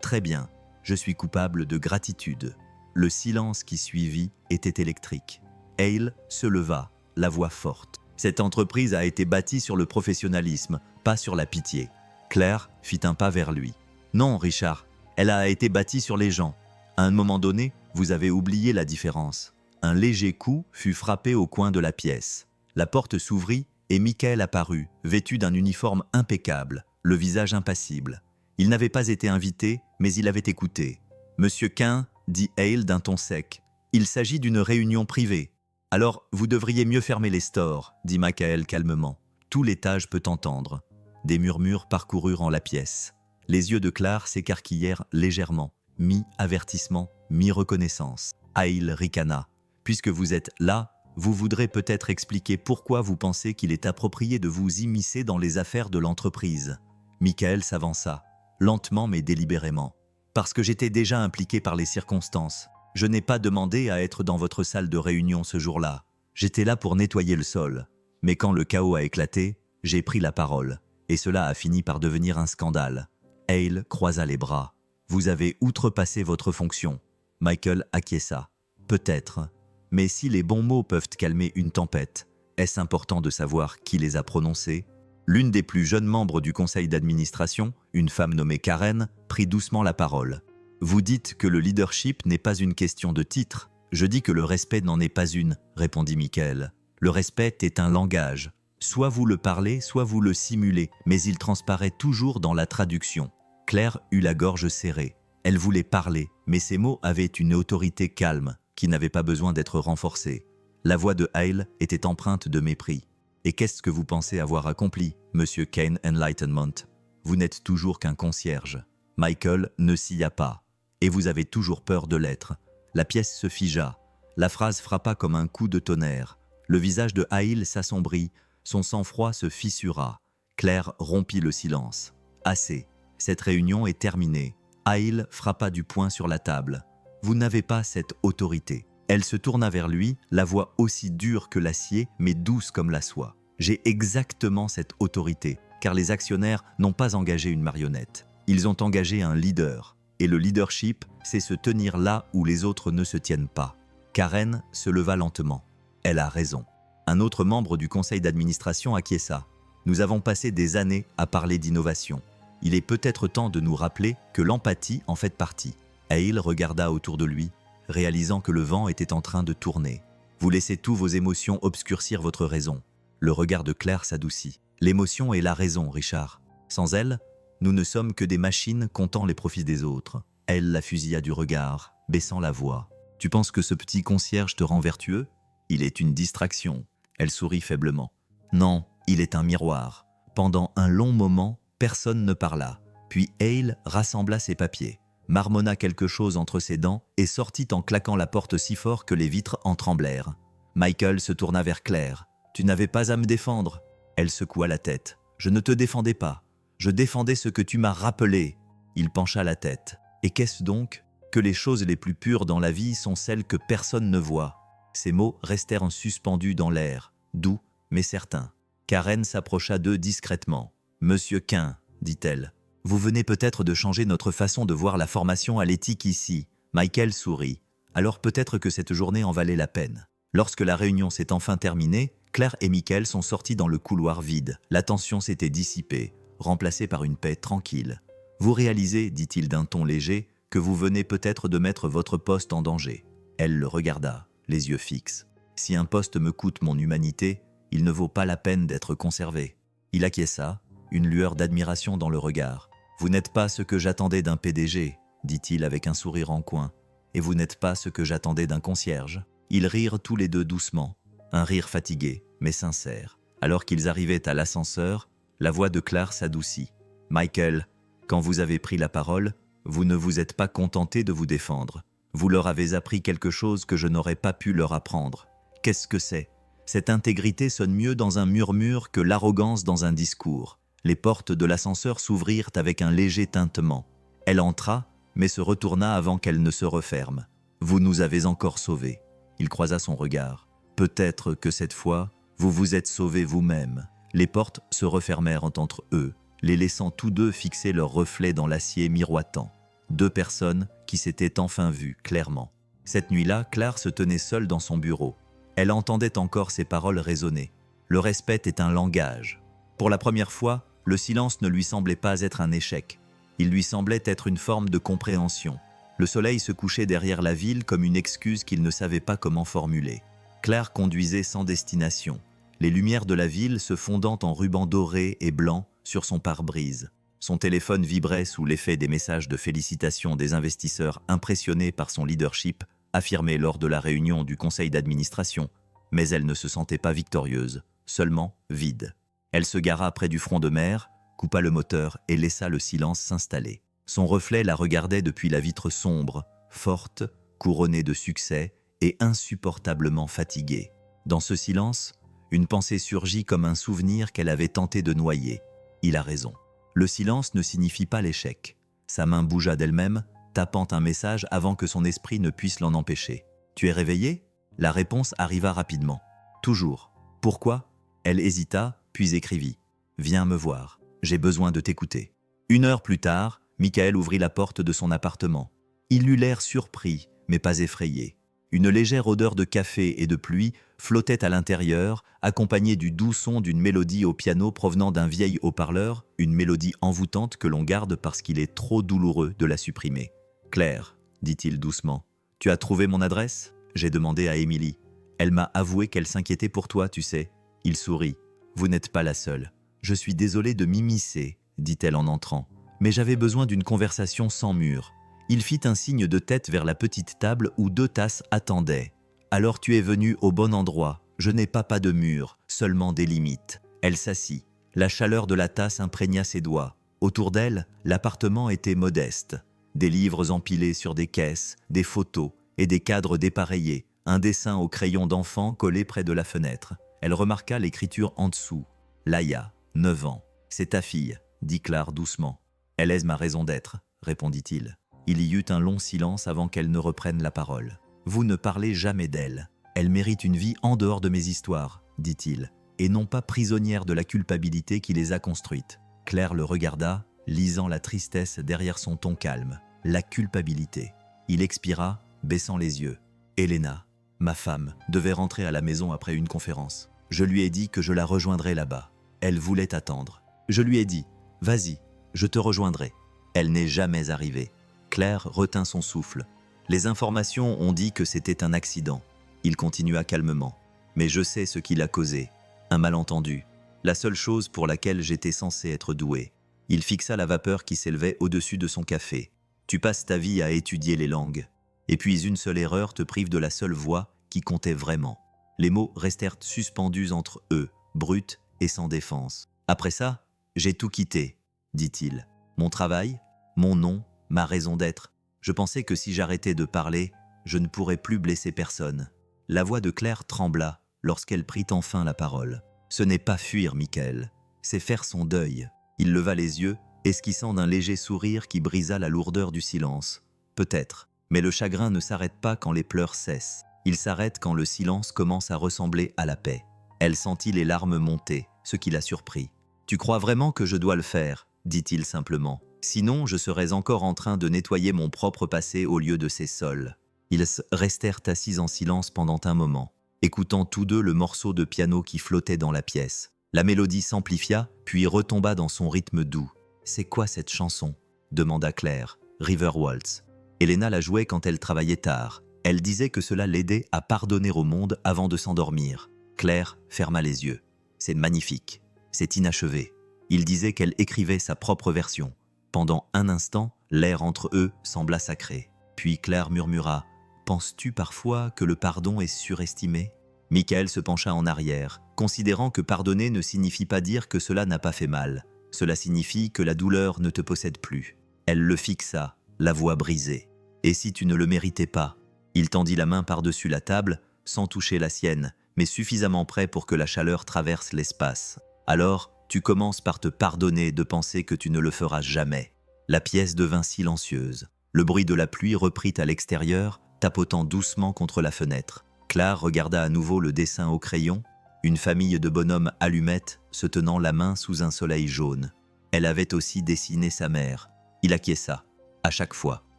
très bien. Je suis coupable de gratitude. » Le silence qui suivit était électrique. Hale se leva, la voix forte. « Cette entreprise a été bâtie sur le professionnalisme, pas sur la pitié. » Claire fit un pas vers lui. « Non, Richard, elle a été bâtie sur les gens. À un moment donné, vous avez oublié la différence. » Un léger coup fut frappé au coin de la pièce. La porte s'ouvrit et Michael apparut, vêtu d'un uniforme impeccable, le visage impassible. Il n'avait pas été invité, mais il avait écouté. « Monsieur Quint, » dit Hale d'un ton sec, « il s'agit d'une réunion privée. » « Alors, vous devriez mieux fermer les stores, » dit Michael calmement. « Tout l'étage peut entendre. » Des murmures parcoururent la pièce. Les yeux de Claire s'écarquillèrent légèrement, mi-avertissement, mi-reconnaissance. Hale ricana. « Puisque vous êtes là, vous voudrez peut-être expliquer pourquoi vous pensez qu'il est approprié de vous immiscer dans les affaires de l'entreprise. » Michael s'avança, lentement mais délibérément. « Parce que j'étais déjà impliqué par les circonstances. Je n'ai pas demandé à être dans votre salle de réunion ce jour-là. J'étais là pour nettoyer le sol. Mais quand le chaos a éclaté, j'ai pris la parole. Et cela a fini par devenir un scandale. » Hale croisa les bras. « Vous avez outrepassé votre fonction. » Michael acquiesça. « Peut-être. Mais si les bons mots peuvent calmer une tempête, est-ce important de savoir qui les a prononcés ? » L'une des plus jeunes membres du conseil d'administration, une femme nommée Karen, prit doucement la parole. « Vous dites que le leadership n'est pas une question de titre. Je dis que le respect n'en est pas une, » répondit Michael. « Le respect est un langage. Soit vous le parlez, soit vous le simulez, mais il transparaît toujours dans la traduction. » Claire eut la gorge serrée. Elle voulait parler, mais ses mots avaient une autorité calme, qui n'avait pas besoin d'être renforcée. La voix de Hale était empreinte de mépris. « Et qu'est-ce que vous pensez avoir accompli, Monsieur Kane Enlightenment? Vous n'êtes toujours qu'un concierge. Michael ne s'y a pas. Et vous avez toujours peur de l'être. » La pièce se figea. La phrase frappa comme un coup de tonnerre. Le visage de Hale s'assombrit, son sang-froid se fissura. Claire rompit le silence. « Assez. Cette réunion est terminée. » Hale frappa du poing sur la table. « Vous n'avez pas cette autorité. » Elle se tourna vers lui, la voix aussi dure que l'acier, mais douce comme la soie. « J'ai exactement cette autorité, car les actionnaires n'ont pas engagé une marionnette. Ils ont engagé un leader. Et le leadership, c'est se tenir là où les autres ne se tiennent pas. » Karen se leva lentement. Elle a raison. Un autre membre du conseil d'administration acquiesça. Nous avons passé des années à parler d'innovation. Il est peut-être temps de nous rappeler que l'empathie en fait partie. Hale regarda autour de lui, réalisant que le vent était en train de tourner. Vous laissez tous vos émotions obscurcir votre raison. Le regard de Claire s'adoucit. L'émotion est la raison, Richard. Sans elle, nous ne sommes que des machines comptant les profits des autres. Elle la fusilla du regard, baissant la voix. Tu penses que ce petit concierge te rend vertueux? Il est une distraction. Elle sourit faiblement. Non, il est un miroir. Pendant un long moment, personne ne parla. Puis Hale rassembla ses papiers, marmonna quelque chose entre ses dents et sortit en claquant la porte si fort que les vitres en tremblèrent. Michael se tourna vers Claire. « Tu n'avais pas à me défendre ?» Elle secoua la tête. « Je ne te défendais pas. Je défendais ce que tu m'as rappelé. » Il pencha la tête. « Et qu'est-ce donc ? Que les choses les plus pures dans la vie sont celles que personne ne voit. » Ces mots restèrent suspendus dans l'air, doux mais certains. Karen s'approcha d'eux discrètement. « Monsieur Quin, dit-elle, vous venez peut-être de changer notre façon de voir la formation à l'éthique ici. » Michael sourit. « Alors peut-être que cette journée en valait la peine. » Lorsque la réunion s'est enfin terminée, Claire et Michael sont sortis dans le couloir vide. La tension s'était dissipée, remplacée par une paix tranquille. « Vous réalisez, dit-il d'un ton léger, que vous venez peut-être de mettre votre poste en danger. » Elle le regarda, les yeux fixes. « Si un poste me coûte mon humanité, il ne vaut pas la peine d'être conservé. » Il acquiesça, une lueur d'admiration dans le regard. « Vous n'êtes pas ce que j'attendais d'un PDG, dit-il avec un sourire en coin. Et vous n'êtes pas ce que j'attendais d'un concierge. » Ils rirent tous les deux doucement, un rire fatigué, mais sincère. Alors qu'ils arrivaient à l'ascenseur, la voix de Claire s'adoucit. « Michael, quand vous avez pris la parole, vous ne vous êtes pas contenté de vous défendre. Vous leur avez appris quelque chose que je n'aurais pas pu leur apprendre. Qu'est-ce que c'est ? Cette intégrité sonne mieux dans un murmure que l'arrogance dans un discours. » Les portes de l'ascenseur s'ouvrirent avec un léger tintement. Elle entra, mais se retourna avant qu'elle ne se referme. « Vous nous avez encore sauvés. » Il croisa son regard. « Peut-être que cette fois, vous vous êtes sauvés vous-même. » Les portes se refermèrent entre eux, les laissant tous deux fixer leurs reflets dans l'acier miroitant. Deux personnes qui s'étaient enfin vues clairement. Cette nuit-là, Claire se tenait seule dans son bureau. Elle entendait encore ses paroles résonner. Le respect est un langage. Pour la première fois, le silence ne lui semblait pas être un échec. Il lui semblait être une forme de compréhension. Le soleil se couchait derrière la ville comme une excuse qu'il ne savait pas comment formuler. Claire conduisait sans destination, les lumières de la ville se fondant en rubans dorés et blancs sur son pare-brise. Son téléphone vibrait sous l'effet des messages de félicitations des investisseurs impressionnés par son leadership, affirmé lors de la réunion du conseil d'administration. Mais elle ne se sentait pas victorieuse, seulement vide. Elle se gara près du front de mer, coupa le moteur et laissa le silence s'installer. Son reflet la regardait depuis la vitre sombre, forte, couronnée de succès et insupportablement fatiguée. Dans ce silence, une pensée surgit comme un souvenir qu'elle avait tenté de noyer. Il a raison. Le silence ne signifie pas l'échec. Sa main bougea d'elle-même, tapant un message avant que son esprit ne puisse l'en empêcher. « Tu es réveillé ?» La réponse arriva rapidement. « Toujours. » « Pourquoi ?» Elle hésita, puis écrivit. « Viens me voir. J'ai besoin de t'écouter. » 1 heure plus tard, Michael ouvrit la porte de son appartement. Il eut l'air surpris, mais pas effrayé. Une légère odeur de café et de pluie flottait à l'intérieur, accompagnée du doux son d'une mélodie au piano provenant d'un vieil haut-parleur, une mélodie envoûtante que l'on garde parce qu'il est trop douloureux de la supprimer. « Claire, dit-il doucement, tu as trouvé mon adresse ?» J'ai demandé à Émilie. Elle m'a avoué qu'elle s'inquiétait pour toi, tu sais. Il sourit. « Vous n'êtes pas la seule. Je suis désolé de m'immiscer, dit-elle en entrant. Mais j'avais besoin d'une conversation sans mur. » Il fit un signe de tête vers la petite table où 2 tasses attendaient. Alors tu es venu au bon endroit. Je n'ai pas de mur, seulement des limites. » Elle s'assit. La chaleur de la tasse imprégna ses doigts. Autour d'elle, l'appartement était modeste. Des livres empilés sur des caisses, des photos et des cadres dépareillés, un dessin au crayon d'enfant collé près de la fenêtre. Elle remarqua l'écriture en dessous. « Laïa, 9 ans. C'est ta fille », dit Claire doucement. « Elle est ma raison d'être », répondit-il. Il y eut un long silence avant qu'elle ne reprenne la parole. « Vous ne parlez jamais d'elle. Elle mérite une vie en dehors de mes histoires, » dit-il, et non pas prisonnière de la culpabilité qui les a construites. Claire le regarda, lisant la tristesse derrière son ton calme. La culpabilité. Il expira, baissant les yeux. « Elena, ma femme, devait rentrer à la maison après une conférence. Je lui ai dit que je la rejoindrais là-bas. Elle voulait attendre. Je lui ai dit « Vas-y, je te rejoindrai. » Elle n'est jamais arrivée. Claire retint son souffle. Les informations ont dit que c'était un accident. Il continua calmement. Mais je sais ce qui l'a causé. Un malentendu. La seule chose pour laquelle j'étais censé être doué. Il fixa la vapeur qui s'élevait au-dessus de son café. Tu passes ta vie à étudier les langues. Et puis une seule erreur te prive de la seule voix qui comptait vraiment. Les mots restèrent suspendus entre eux, bruts et sans défense. Après ça, j'ai tout quitté, dit-il. Mon travail, mon nom, ma raison d'être. Je pensais que si j'arrêtais de parler, je ne pourrais plus blesser personne. La voix de Claire trembla lorsqu'elle prit enfin la parole. Ce n'est pas fuir, Michael, c'est faire son deuil. Il leva les yeux, esquissant d'un léger sourire qui brisa la lourdeur du silence. Peut-être, mais le chagrin ne s'arrête pas quand les pleurs cessent. Il s'arrête quand le silence commence à ressembler à la paix. Elle sentit les larmes monter, ce qui la surprit. « Tu crois vraiment que je dois le faire ?» dit-il simplement. « Sinon, je serais encore en train de nettoyer mon propre passé au lieu de ces sols. » Ils restèrent assis en silence pendant un moment, écoutant tous deux le morceau de piano qui flottait dans la pièce. La mélodie s'amplifia, puis retomba dans son rythme doux. « C'est quoi cette chanson ?» demanda Claire. « River Waltz. » Elena la jouait quand elle travaillait tard. Elle disait que cela l'aidait à pardonner au monde avant de s'endormir. Claire ferma les yeux. « C'est magnifique. C'est inachevé. » Il disait qu'elle écrivait sa propre version. Pendant un instant, l'air entre eux sembla sacré. Puis Claire murmura « Penses-tu parfois que le pardon est surestimé ?» Michael se pencha en arrière, considérant que pardonner ne signifie pas dire que cela n'a pas fait mal. Cela signifie que la douleur ne te possède plus. Elle le fixa, la voix brisée. « Et si tu ne le méritais pas ?» Il tendit la main par-dessus la table, sans toucher la sienne, mais suffisamment près pour que la chaleur traverse l'espace. « Alors, tu commences par te pardonner de penser que tu ne le feras jamais. » La pièce devint silencieuse. Le bruit de la pluie reprit à l'extérieur, tapotant doucement contre la fenêtre. Claire regarda à nouveau le dessin au crayon, une famille de bonhommes allumettes se tenant la main sous un soleil jaune. Elle avait aussi dessiné sa mère. Il acquiesça, à chaque fois.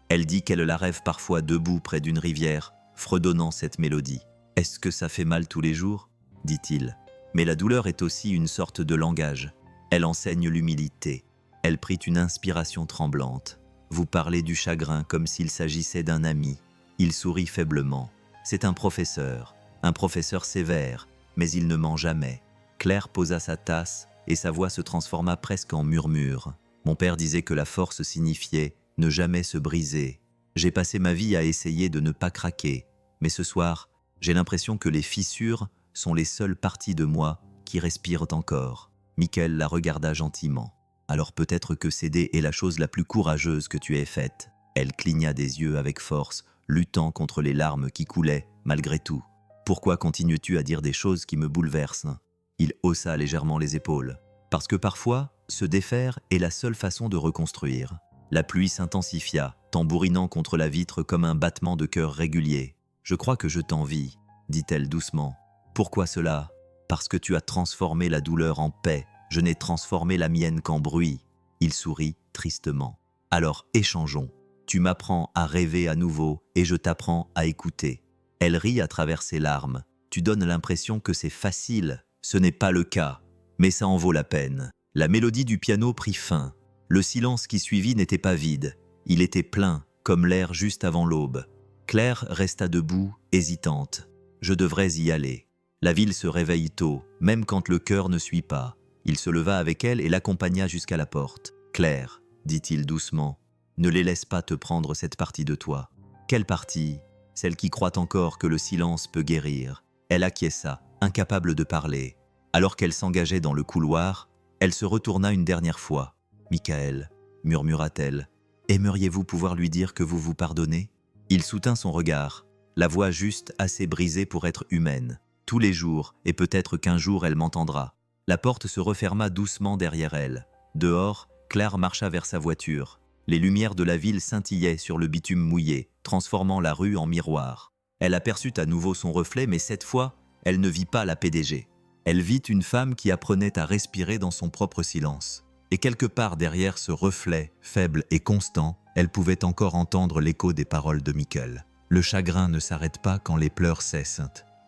Elle dit qu'elle la rêve parfois debout près d'une rivière, fredonnant cette mélodie. « Est-ce que ça fait mal tous les jours ?» dit-il. Mais la douleur est aussi une sorte de langage. Elle enseigne l'humilité. Elle prit une inspiration tremblante. Vous parlez du chagrin comme s'il s'agissait d'un ami. Il sourit faiblement. C'est un professeur sévère, mais il ne ment jamais. Claire posa sa tasse et sa voix se transforma presque en murmure. Mon père disait que la force signifiait ne jamais se briser. J'ai passé ma vie à essayer de ne pas craquer, mais ce soir, j'ai l'impression que les fissures sont les seules parties de moi qui respirent encore. Michael la regarda gentiment. Alors peut-être que céder est la chose la plus courageuse que tu aies faite. Elle cligna des yeux avec force, luttant contre les larmes qui coulaient, malgré tout. Pourquoi continues-tu à dire des choses qui me bouleversent ? Il haussa légèrement les épaules. Parce que parfois, se défaire est la seule façon de reconstruire. La pluie s'intensifia, tambourinant contre la vitre comme un battement de cœur régulier. « Je crois que je t'envie », dit-elle doucement. « Pourquoi cela ? Parce que tu as transformé la douleur en paix. Je n'ai transformé la mienne qu'en bruit. » Il sourit tristement. « Alors échangeons. Tu m'apprends à rêver à nouveau et je t'apprends à écouter. » Elle rit à travers ses larmes. « Tu donnes l'impression que c'est facile. Ce n'est pas le cas, mais ça en vaut la peine. » La mélodie du piano prit fin. Le silence qui suivit n'était pas vide. Il était plein, comme l'air juste avant l'aube. Claire resta debout, hésitante. « Je devrais y aller. » La ville se réveille tôt, même quand le cœur ne suit pas. Il se leva avec elle et l'accompagna jusqu'à la porte. « Claire, » dit-il doucement, « ne les laisse pas te prendre cette partie de toi. » « Quelle partie ?» celle qui croit encore que le silence peut guérir. Elle acquiesça, incapable de parler. Alors qu'elle s'engageait dans le couloir, elle se retourna une dernière fois. « Michael, murmura-t-elle, aimeriez-vous pouvoir lui dire que vous vous pardonnez ?» Il soutint son regard, la voix juste assez brisée pour être humaine. Tous les jours, et peut-être qu'un jour elle m'entendra. La porte se referma doucement derrière elle. Dehors, Claire marcha vers sa voiture. Les lumières de la ville scintillaient sur le bitume mouillé, transformant la rue en miroir. Elle aperçut à nouveau son reflet, mais cette fois, elle ne vit pas la PDG. Elle vit une femme qui apprenait à respirer dans son propre silence. Et quelque part derrière ce reflet, faible et constant, elle pouvait encore entendre l'écho des paroles de Michael. Le chagrin ne s'arrête pas quand les pleurs cessent.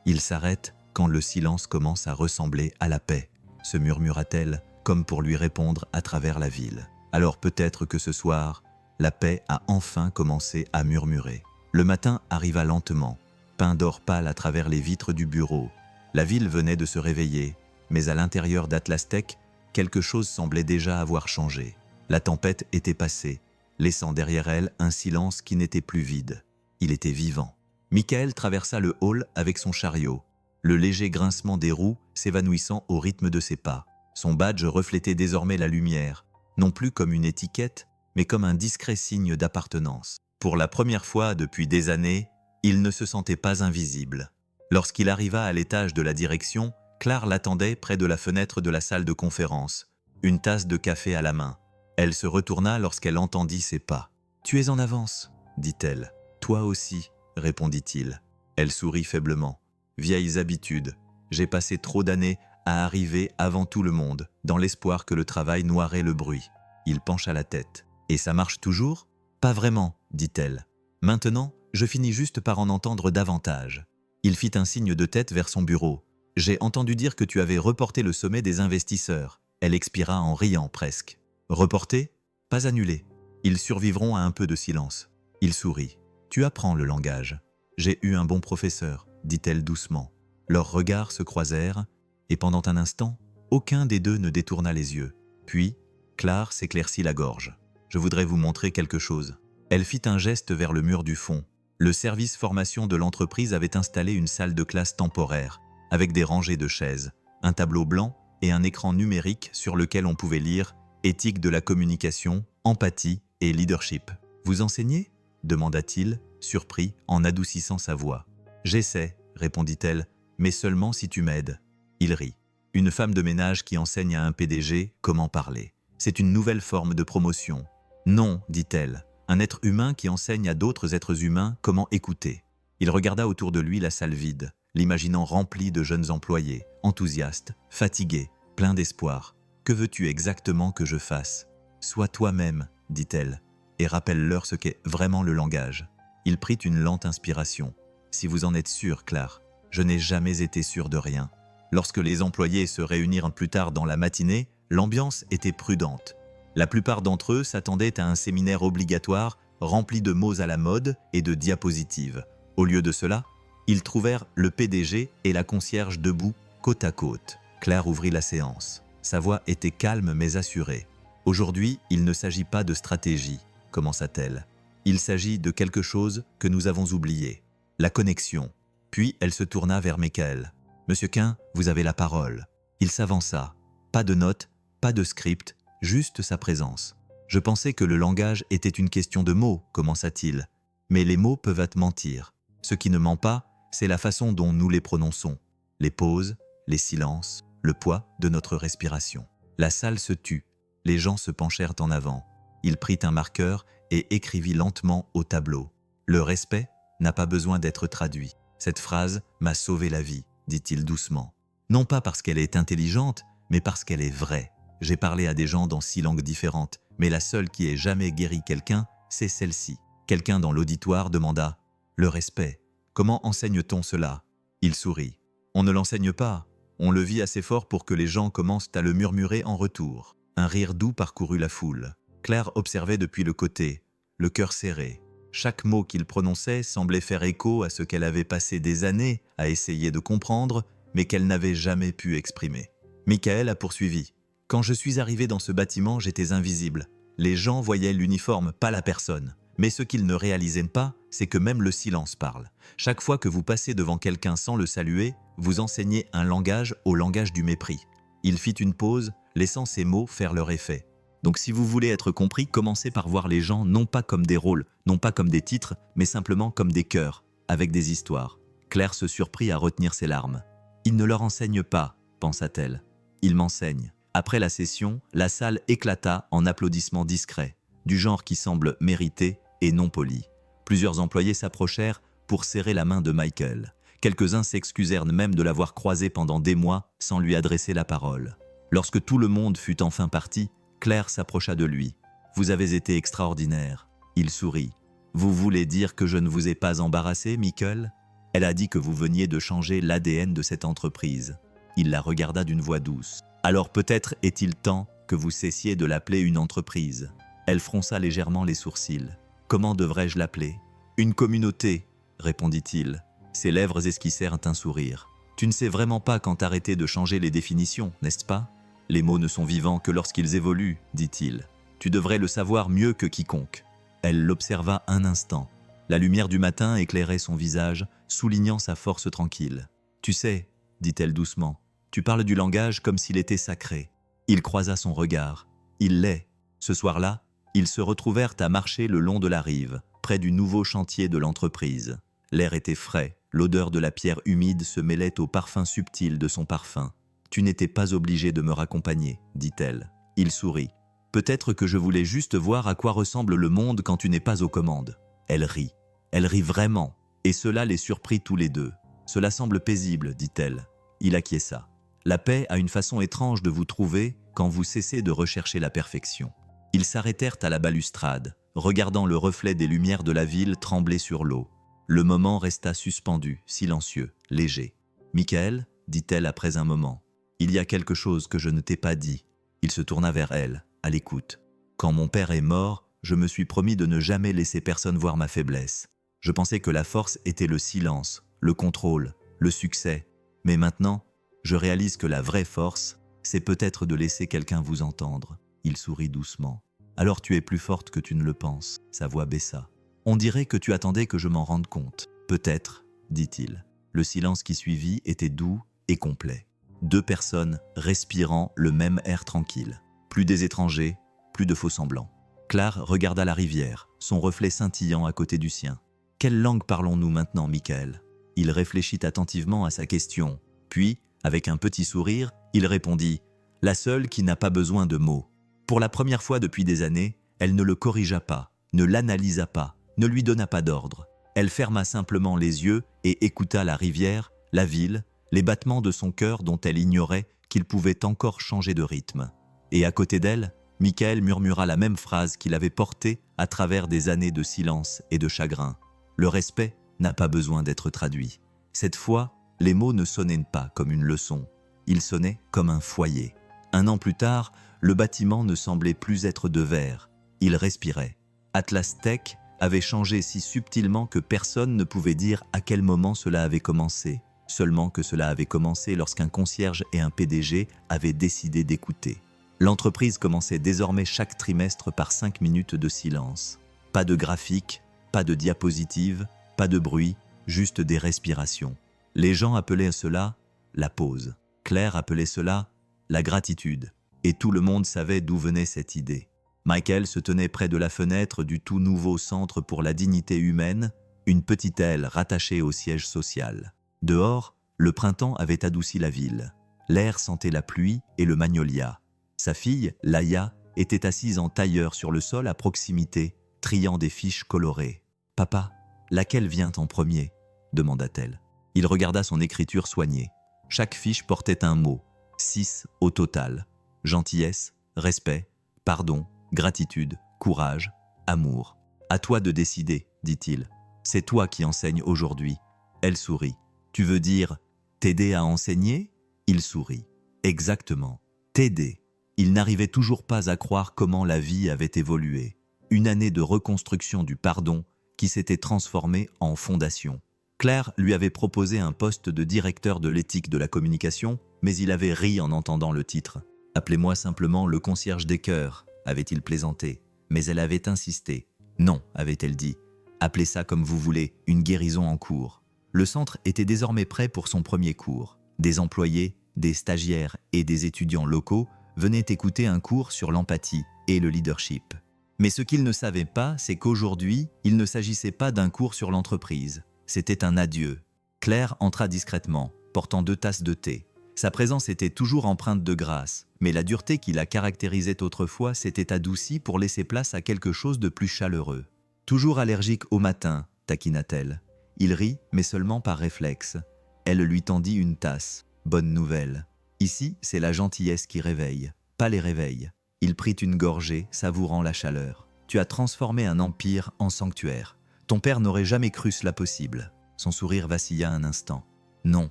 Il s'arrête quand le silence commence à ressembler à la paix, se murmura-t-elle, comme pour lui répondre à travers la ville. Alors peut-être que ce soir, la paix a enfin commencé à murmurer. Le matin arriva lentement, peint d'or pâle à travers les vitres du bureau. La ville venait de se réveiller, mais à l'intérieur d'Atlas Tech, quelque chose semblait déjà avoir changé. La tempête était passée, laissant derrière elle un silence qui n'était plus vide. Il était vivant. Michael traversa le hall avec son chariot, le léger grincement des roues s'évanouissant au rythme de ses pas. Son badge reflétait désormais la lumière, non plus comme une étiquette, mais comme un discret signe d'appartenance. Pour la première fois depuis des années, il ne se sentait pas invisible. Lorsqu'il arriva à l'étage de la direction, Claire l'attendait près de la fenêtre de la salle de conférence, une tasse de café à la main. Elle se retourna lorsqu'elle entendit ses pas. « Tu es en avance », dit-elle. « Toi aussi », répondit-il. Elle sourit faiblement. « Vieilles habitudes. J'ai passé trop d'années à arriver avant tout le monde, dans l'espoir que le travail noirait le bruit. » Il pencha la tête. « Et ça marche toujours ?»« Pas vraiment, » dit-elle. « Maintenant, je finis juste par en entendre davantage. » Il fit un signe de tête vers son bureau. « J'ai entendu dire que tu avais reporté le sommet des investisseurs. » Elle expira en riant presque. « Reporté ? Pas annulé. Ils survivront à un peu de silence. » Il sourit. « Tu apprends le langage. J'ai eu un bon professeur, » dit-elle doucement. Leurs regards se croisèrent, et pendant un instant, aucun des deux ne détourna les yeux. Puis, Claire s'éclaircit la gorge. « Je voudrais vous montrer quelque chose. » Elle fit un geste vers le mur du fond. Le service formation de l'entreprise avait installé une salle de classe temporaire, avec des rangées de chaises, un tableau blanc et un écran numérique sur lequel on pouvait lire « Éthique de la communication, empathie et leadership ». « Vous enseignez ?» demanda-t-il, surpris, en adoucissant sa voix. « J'essaie, » répondit-elle, « mais seulement si tu m'aides. » Il rit. « Une femme de ménage qui enseigne à un PDG comment parler. C'est une nouvelle forme de promotion. »« Non, » dit-elle, « un être humain qui enseigne à d'autres êtres humains comment écouter. » Il regarda autour de lui la salle vide, l'imaginant remplie de jeunes employés, enthousiastes, fatigués, pleins d'espoir. « Que veux-tu exactement que je fasse ?»« Sois toi-même, » dit-elle, « et rappelle-leur ce qu'est vraiment le langage. » Il prit une lente inspiration. « Si vous en êtes sûr, Claire, je n'ai jamais été sûr de rien. » Lorsque les employés se réunirent plus tard dans la matinée, l'ambiance était prudente. La plupart d'entre eux s'attendaient à un séminaire obligatoire rempli de mots à la mode et de diapositives. Au lieu de cela, ils trouvèrent le PDG et la concierge debout, côte à côte. Claire ouvrit la séance. Sa voix était calme mais assurée. « Aujourd'hui, il ne s'agit pas de stratégie, » commença-t-elle. « Il s'agit de quelque chose que nous avons oublié. La connexion. » Puis elle se tourna vers Michael. « Monsieur Quint, vous avez la parole. » Il s'avança. Pas de notes, pas de script, juste sa présence. « Je pensais que le langage était une question de mots, » commença-t-il. « Mais les mots peuvent te mentir. Ce qui ne ment pas, c'est la façon dont nous les prononçons. Les pauses, les silences, le poids de notre respiration. » La salle se tut. Les gens se penchèrent en avant. Il prit un marqueur et écrivit lentement au tableau. « Le respect n'a pas besoin d'être traduit. Cette phrase m'a sauvé la vie, » dit-il doucement. « Non pas parce qu'elle est intelligente, mais parce qu'elle est vraie. J'ai parlé à des gens dans 6 langues différentes, mais la seule qui ait jamais guéri quelqu'un, c'est celle-ci. » Quelqu'un dans l'auditoire demanda « Le respect, comment enseigne-t-on cela ?» Il sourit. « On ne l'enseigne pas. On le vit assez fort pour que les gens commencent à le murmurer en retour. » Un rire doux parcourut la foule. Claire observait depuis le côté, le cœur serré. Chaque mot qu'il prononçait semblait faire écho à ce qu'elle avait passé des années à essayer de comprendre, mais qu'elle n'avait jamais pu exprimer. Michael a poursuivi. « Quand je suis arrivé dans ce bâtiment, j'étais invisible. Les gens voyaient l'uniforme, pas la personne. Mais ce qu'il ne réalisait pas, c'est que même le silence parle. Chaque fois que vous passez devant quelqu'un sans le saluer, vous enseignez un langage au langage du mépris. Il fit une pause, laissant ses mots faire leur effet. Donc si vous voulez être compris, commencez par voir les gens non pas comme des rôles, non pas comme des titres, mais simplement comme des cœurs, avec des histoires. Claire se surprit à retenir ses larmes. « Il ne leur enseigne pas », pensa-t-elle. « Il m'enseigne ». Après la session, la salle éclata en applaudissements discrets, du genre qui semble mérité et non poli. Plusieurs employés s'approchèrent pour serrer la main de Michael. Quelques-uns s'excusèrent même de l'avoir croisé pendant des mois sans lui adresser la parole. Lorsque tout le monde fut enfin parti, Claire s'approcha de lui. « Vous avez été extraordinaire. » Il sourit. « Vous voulez dire que je ne vous ai pas embarrassé, Michael ?» Elle a dit que vous veniez de changer l'ADN de cette entreprise. Il la regarda d'une voix douce. « Alors peut-être est-il temps que vous cessiez de l'appeler une entreprise. » Elle fronça légèrement les sourcils. « Comment devrais-je l'appeler ?»« Une communauté, » répondit-il. Ses lèvres esquissèrent un sourire. « Tu ne sais vraiment pas quand arrêter de changer les définitions, n'est-ce pas ? Les mots ne sont vivants que lorsqu'ils évoluent, dit-il. Tu devrais le savoir mieux que quiconque. » Elle l'observa un instant. La lumière du matin éclairait son visage, soulignant sa force tranquille. « Tu sais, » dit-elle doucement, « tu parles du langage comme s'il était sacré. » Il croisa son regard. « Il l'est. » Ce soir-là, ils se retrouvèrent à marcher le long de la rive, près du nouveau chantier de l'entreprise. L'air était frais, l'odeur de la pierre humide se mêlait au parfum subtil de son parfum. « Tu n'étais pas obligé de me raccompagner, » dit-elle. Il sourit. « Peut-être que je voulais juste voir à quoi ressemble le monde quand tu n'es pas aux commandes. » Elle rit. Elle rit vraiment, et cela les surprit tous les deux. « Cela semble paisible, » dit-elle. Il acquiesça. « La paix a une façon étrange de vous trouver quand vous cessez de rechercher la perfection. » Ils s'arrêtèrent à la balustrade, regardant le reflet des lumières de la ville trembler sur l'eau. Le moment resta suspendu, silencieux, léger. « Michael, » dit-elle après un moment, « il y a quelque chose que je ne t'ai pas dit. » Il se tourna vers elle, à l'écoute. « Quand mon père est mort, je me suis promis de ne jamais laisser personne voir ma faiblesse. Je pensais que la force était le silence, le contrôle, le succès. Mais maintenant, je réalise que la vraie force, c'est peut-être de laisser quelqu'un vous entendre. » Il sourit doucement. « Alors tu es plus forte que tu ne le penses. » Sa voix baissa. « On dirait que tu attendais que je m'en rende compte. »« Peut-être, » dit-il. Le silence qui suivit était doux et complet. Deux personnes respirant le même air tranquille. Plus des étrangers, plus de faux-semblants. Claire regarda la rivière, son reflet scintillant à côté du sien. « Quelle langue parlons-nous maintenant, Michael ?» Il réfléchit attentivement à sa question. Puis, avec un petit sourire, il répondit « La seule qui n'a pas besoin de mots. » Pour la première fois depuis des années, elle ne le corrigea pas, ne l'analysa pas, ne lui donna pas d'ordre. Elle ferma simplement les yeux et écouta la rivière, la ville, les battements de son cœur dont elle ignorait qu'il pouvait encore changer de rythme. Et à côté d'elle, Michael murmura la même phrase qu'il avait portée à travers des années de silence et de chagrin. Le respect n'a pas besoin d'être traduit. Cette fois, les mots ne sonnaient pas comme une leçon. Ils sonnaient comme un foyer. Un an plus tard, le bâtiment ne semblait plus être de verre. Il respirait. Atlas Tech avait changé si subtilement que personne ne pouvait dire à quel moment cela avait commencé. Seulement que cela avait commencé lorsqu'un concierge et un PDG avaient décidé d'écouter. L'entreprise commençait désormais chaque trimestre par 5 minutes de silence. Pas de graphique, pas de diapositive, pas de bruit, juste des respirations. Les gens appelaient cela la pause. Claire appelait cela la gratitude. Et tout le monde savait d'où venait cette idée. Michael se tenait près de la fenêtre du tout nouveau centre pour la dignité humaine, une petite aile rattachée au siège social. Dehors, le printemps avait adouci la ville. L'air sentait la pluie et le magnolia. Sa fille, Laïa, était assise en tailleur sur le sol à proximité, triant des fiches colorées. « Papa, laquelle vient en premier ?» demanda-t-elle. Il regarda son écriture soignée. Chaque fiche portait un mot, 6 au total. Gentillesse, respect, pardon, gratitude, courage, amour. « À toi de décider, » dit-il. « C'est toi qui enseignes aujourd'hui. » Elle sourit. « Tu veux dire t'aider à enseigner ?» Il sourit. « Exactement. T'aider. » Il n'arrivait toujours pas à croire comment la vie avait évolué. Une année de reconstruction du pardon qui s'était transformée en fondation. Claire lui avait proposé un poste de directeur de l'éthique de la communication, mais il avait ri en entendant le titre. « Appelez-moi simplement le concierge des cœurs », avait-il plaisanté. Mais elle avait insisté. « Non, avait-elle dit. Appelez ça comme vous voulez, une guérison en cours. Le centre était désormais prêt pour son premier cours. Des employés, des stagiaires et des étudiants locaux venaient écouter un cours sur l'empathie et le leadership. Mais ce qu'ils ne savaient pas, c'est qu'aujourd'hui, il ne s'agissait pas d'un cours sur l'entreprise. C'était un adieu. Claire entra discrètement, portant 2 tasses de thé. Sa présence était toujours empreinte de grâce, mais la dureté qui la caractérisait autrefois s'était adoucie pour laisser place à quelque chose de plus chaleureux. Toujours allergique au matin, taquina-t-elle. Il rit, mais seulement par réflexe. Elle lui tendit une tasse. Bonne nouvelle. Ici, c'est la gentillesse qui réveille, pas les réveils. Il prit une gorgée, savourant la chaleur. Tu as transformé un empire en sanctuaire. Ton père n'aurait jamais cru cela possible. Son sourire vacilla un instant. Non,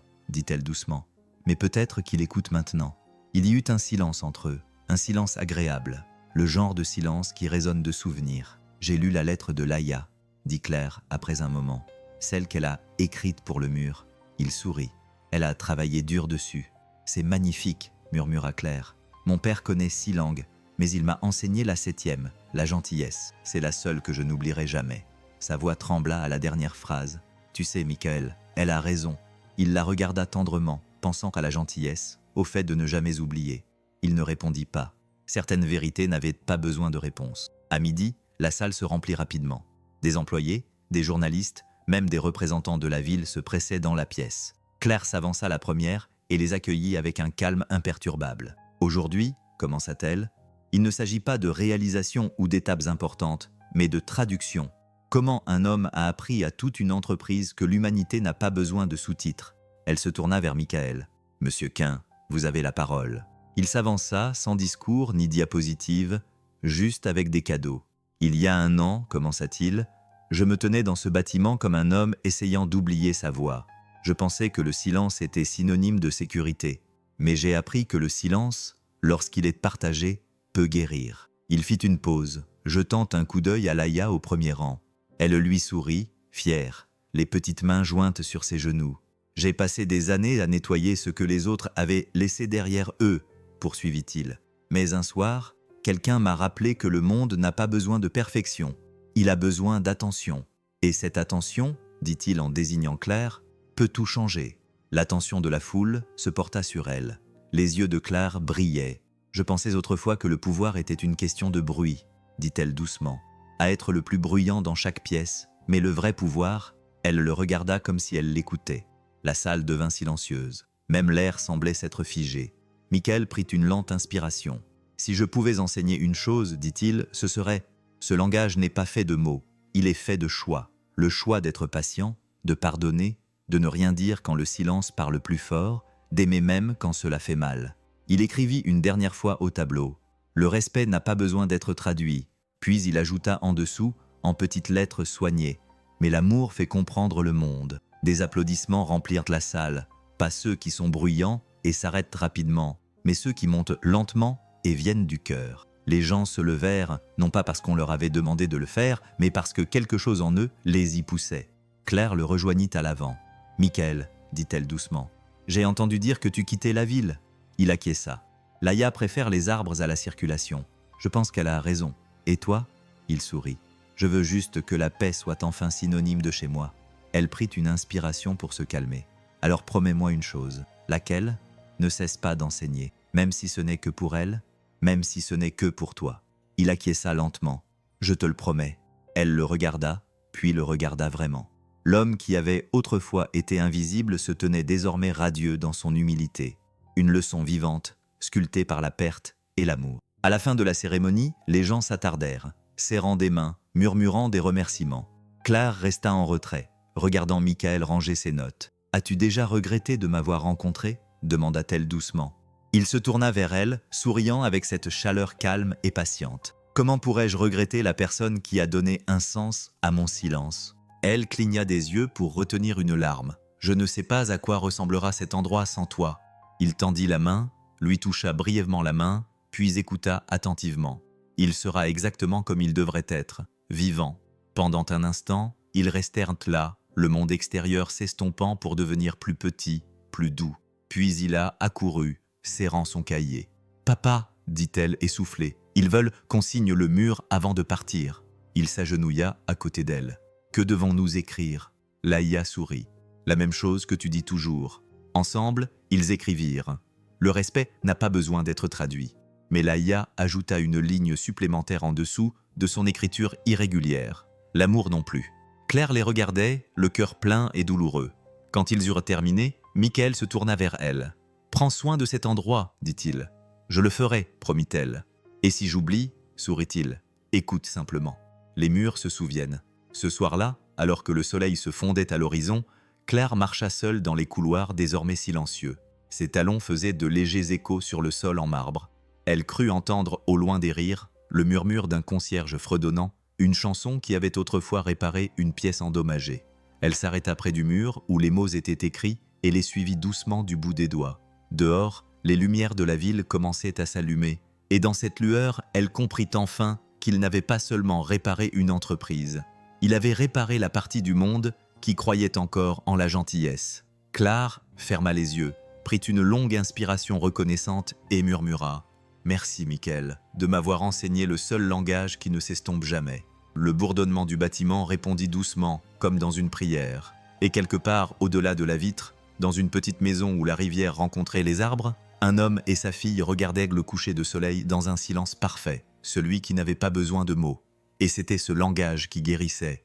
dit-elle doucement. Mais peut-être qu'il écoute maintenant. Il y eut un silence entre eux, un silence agréable, le genre de silence qui résonne de souvenirs. J'ai lu la lettre de Laïa, dit Claire après un moment. Celle qu'elle a écrite pour le mur. Il sourit. Elle a travaillé dur dessus. C'est magnifique, murmura Claire. Mon père connaît 6 langues, mais il m'a enseigné la 7e, la gentillesse. C'est la seule que je n'oublierai jamais. Sa voix trembla à la dernière phrase. Tu sais, Michael, elle a raison. Il la regarda tendrement, pensant à la gentillesse, au fait de ne jamais oublier. Il ne répondit pas. Certaines vérités n'avaient pas besoin de réponse. À midi, la salle se remplit rapidement. Des employés, des journalistes, même des représentants de la ville se pressaient dans la pièce. Claire s'avança la première et les accueillit avec un calme imperturbable. Aujourd'hui, commença-t-elle, il ne s'agit pas de réalisation ou d'étapes importantes, mais de traduction. Comment un homme a appris à toute une entreprise que l'humanité n'a pas besoin de sous-titres? Elle se tourna vers Michael. « Monsieur Quint, vous avez la parole. » Il s'avança, sans discours ni diapositive, juste avec des cadeaux. « Il y a 1 an, commença-t-il, je me tenais dans ce bâtiment comme un homme essayant d'oublier sa voix. Je pensais que le silence était synonyme de sécurité. Mais j'ai appris que le silence, lorsqu'il est partagé, peut guérir. » Il fit une pause, jetant un coup d'œil à Laïa au premier rang. Elle lui sourit, fière, les petites mains jointes sur ses genoux. « J'ai passé des années à nettoyer ce que les autres avaient laissé derrière eux, poursuivit-il. Mais un soir, quelqu'un m'a rappelé que le monde n'a pas besoin de perfection. Il a besoin d'attention. Et cette attention, dit-il en désignant Claire, peut tout changer. » L'attention de la foule se porta sur elle. Les yeux de Claire brillaient. « Je pensais autrefois que le pouvoir était une question de bruit, » dit-elle doucement. « À être le plus bruyant dans chaque pièce, mais le vrai pouvoir, » elle le regarda comme si elle l'écoutait. La salle devint silencieuse. Même l'air semblait s'être figé. Michael prit une lente inspiration. « Si je pouvais enseigner une chose, dit-il, ce serait « Ce langage n'est pas fait de mots, il est fait de choix. Le choix d'être patient, de pardonner, de ne rien dire quand le silence parle plus fort, d'aimer même quand cela fait mal. » Il écrivit une dernière fois au tableau. « Le respect n'a pas besoin d'être traduit. » Puis il ajouta en dessous, en petites lettres soignées. « Mais l'amour fait comprendre le monde. » Des applaudissements remplirent la salle. Pas ceux qui sont bruyants et s'arrêtent rapidement, mais ceux qui montent lentement et viennent du cœur. Les gens se levèrent, non pas parce qu'on leur avait demandé de le faire, mais parce que quelque chose en eux les y poussait. Claire le rejoignit à l'avant. « Michael, dit-elle doucement, j'ai entendu dire que tu quittais la ville. » Il acquiesça. « Laïa préfère les arbres à la circulation. Je pense qu'elle a raison. Et toi ?» Il sourit. « Je veux juste que la paix soit enfin synonyme de chez moi. » Elle prit une inspiration pour se calmer. « Alors promets-moi une chose. » « Laquelle ? » ?»« Ne cesse pas d'enseigner, même si ce n'est que pour elle, même si ce n'est que pour toi. » Il acquiesça lentement. « Je te le promets. » Elle le regarda, puis le regarda vraiment. L'homme qui avait autrefois été invisible se tenait désormais radieux dans son humilité. Une leçon vivante, sculptée par la perte et l'amour. À la fin de la cérémonie, les gens s'attardèrent, serrant des mains, murmurant des remerciements. Claire resta en retrait, regardant Michael ranger ses notes. « As-tu déjà regretté de m'avoir rencontré ?» demanda-t-elle doucement. Il se tourna vers elle, souriant avec cette chaleur calme et patiente. « Comment pourrais-je regretter la personne qui a donné un sens à mon silence ?» Elle cligna des yeux pour retenir une larme. « Je ne sais pas à quoi ressemblera cet endroit sans toi. » Il tendit la main, lui toucha brièvement la main, puis écouta attentivement. Il sera exactement comme il devrait être, vivant. Pendant un instant, ils restèrent là, le monde extérieur s'estompant pour devenir plus petit, plus doux. Puis il a accouru, serrant son cahier. « Papa, dit-elle essoufflée, ils veulent qu'on signe le mur avant de partir. » Il s'agenouilla à côté d'elle. « Que devons-nous écrire » Laïa sourit. « La même chose que tu dis toujours. » Ensemble, ils écrivirent. Le respect n'a pas besoin d'être traduit. Mais Laïa ajouta une ligne supplémentaire en dessous de son écriture irrégulière. L'amour non plus. Claire les regardait, le cœur plein et douloureux. Quand ils eurent terminé, Michael se tourna vers elle. « Prends soin de cet endroit, dit-il. »« Je le ferai, promit-elle. »« Et si j'oublie, sourit-il. Écoute simplement. » Les murs se souviennent. Ce soir-là, alors que le soleil se fondait à l'horizon, Claire marcha seule dans les couloirs désormais silencieux. Ses talons faisaient de légers échos sur le sol en marbre. Elle crut entendre au loin des rires, le murmure d'un concierge fredonnant, une chanson qui avait autrefois réparé une pièce endommagée. Elle s'arrêta près du mur où les mots étaient écrits et les suivit doucement du bout des doigts. Dehors, les lumières de la ville commençaient à s'allumer, et dans cette lueur, elle comprit enfin qu'il n'avait pas seulement réparé une entreprise. Il avait réparé la partie du monde qui croyait encore en la gentillesse. Claire ferma les yeux, prit une longue inspiration reconnaissante et murmura « Merci, Michael, de m'avoir enseigné le seul langage qui ne s'estompe jamais. » Le bourdonnement du bâtiment répondit doucement, comme dans une prière. Et quelque part, au-delà de la vitre, dans une petite maison où la rivière rencontrait les arbres, un homme et sa fille regardaient le coucher de soleil dans un silence parfait, celui qui n'avait pas besoin de mots. Et c'était ce langage qui guérissait,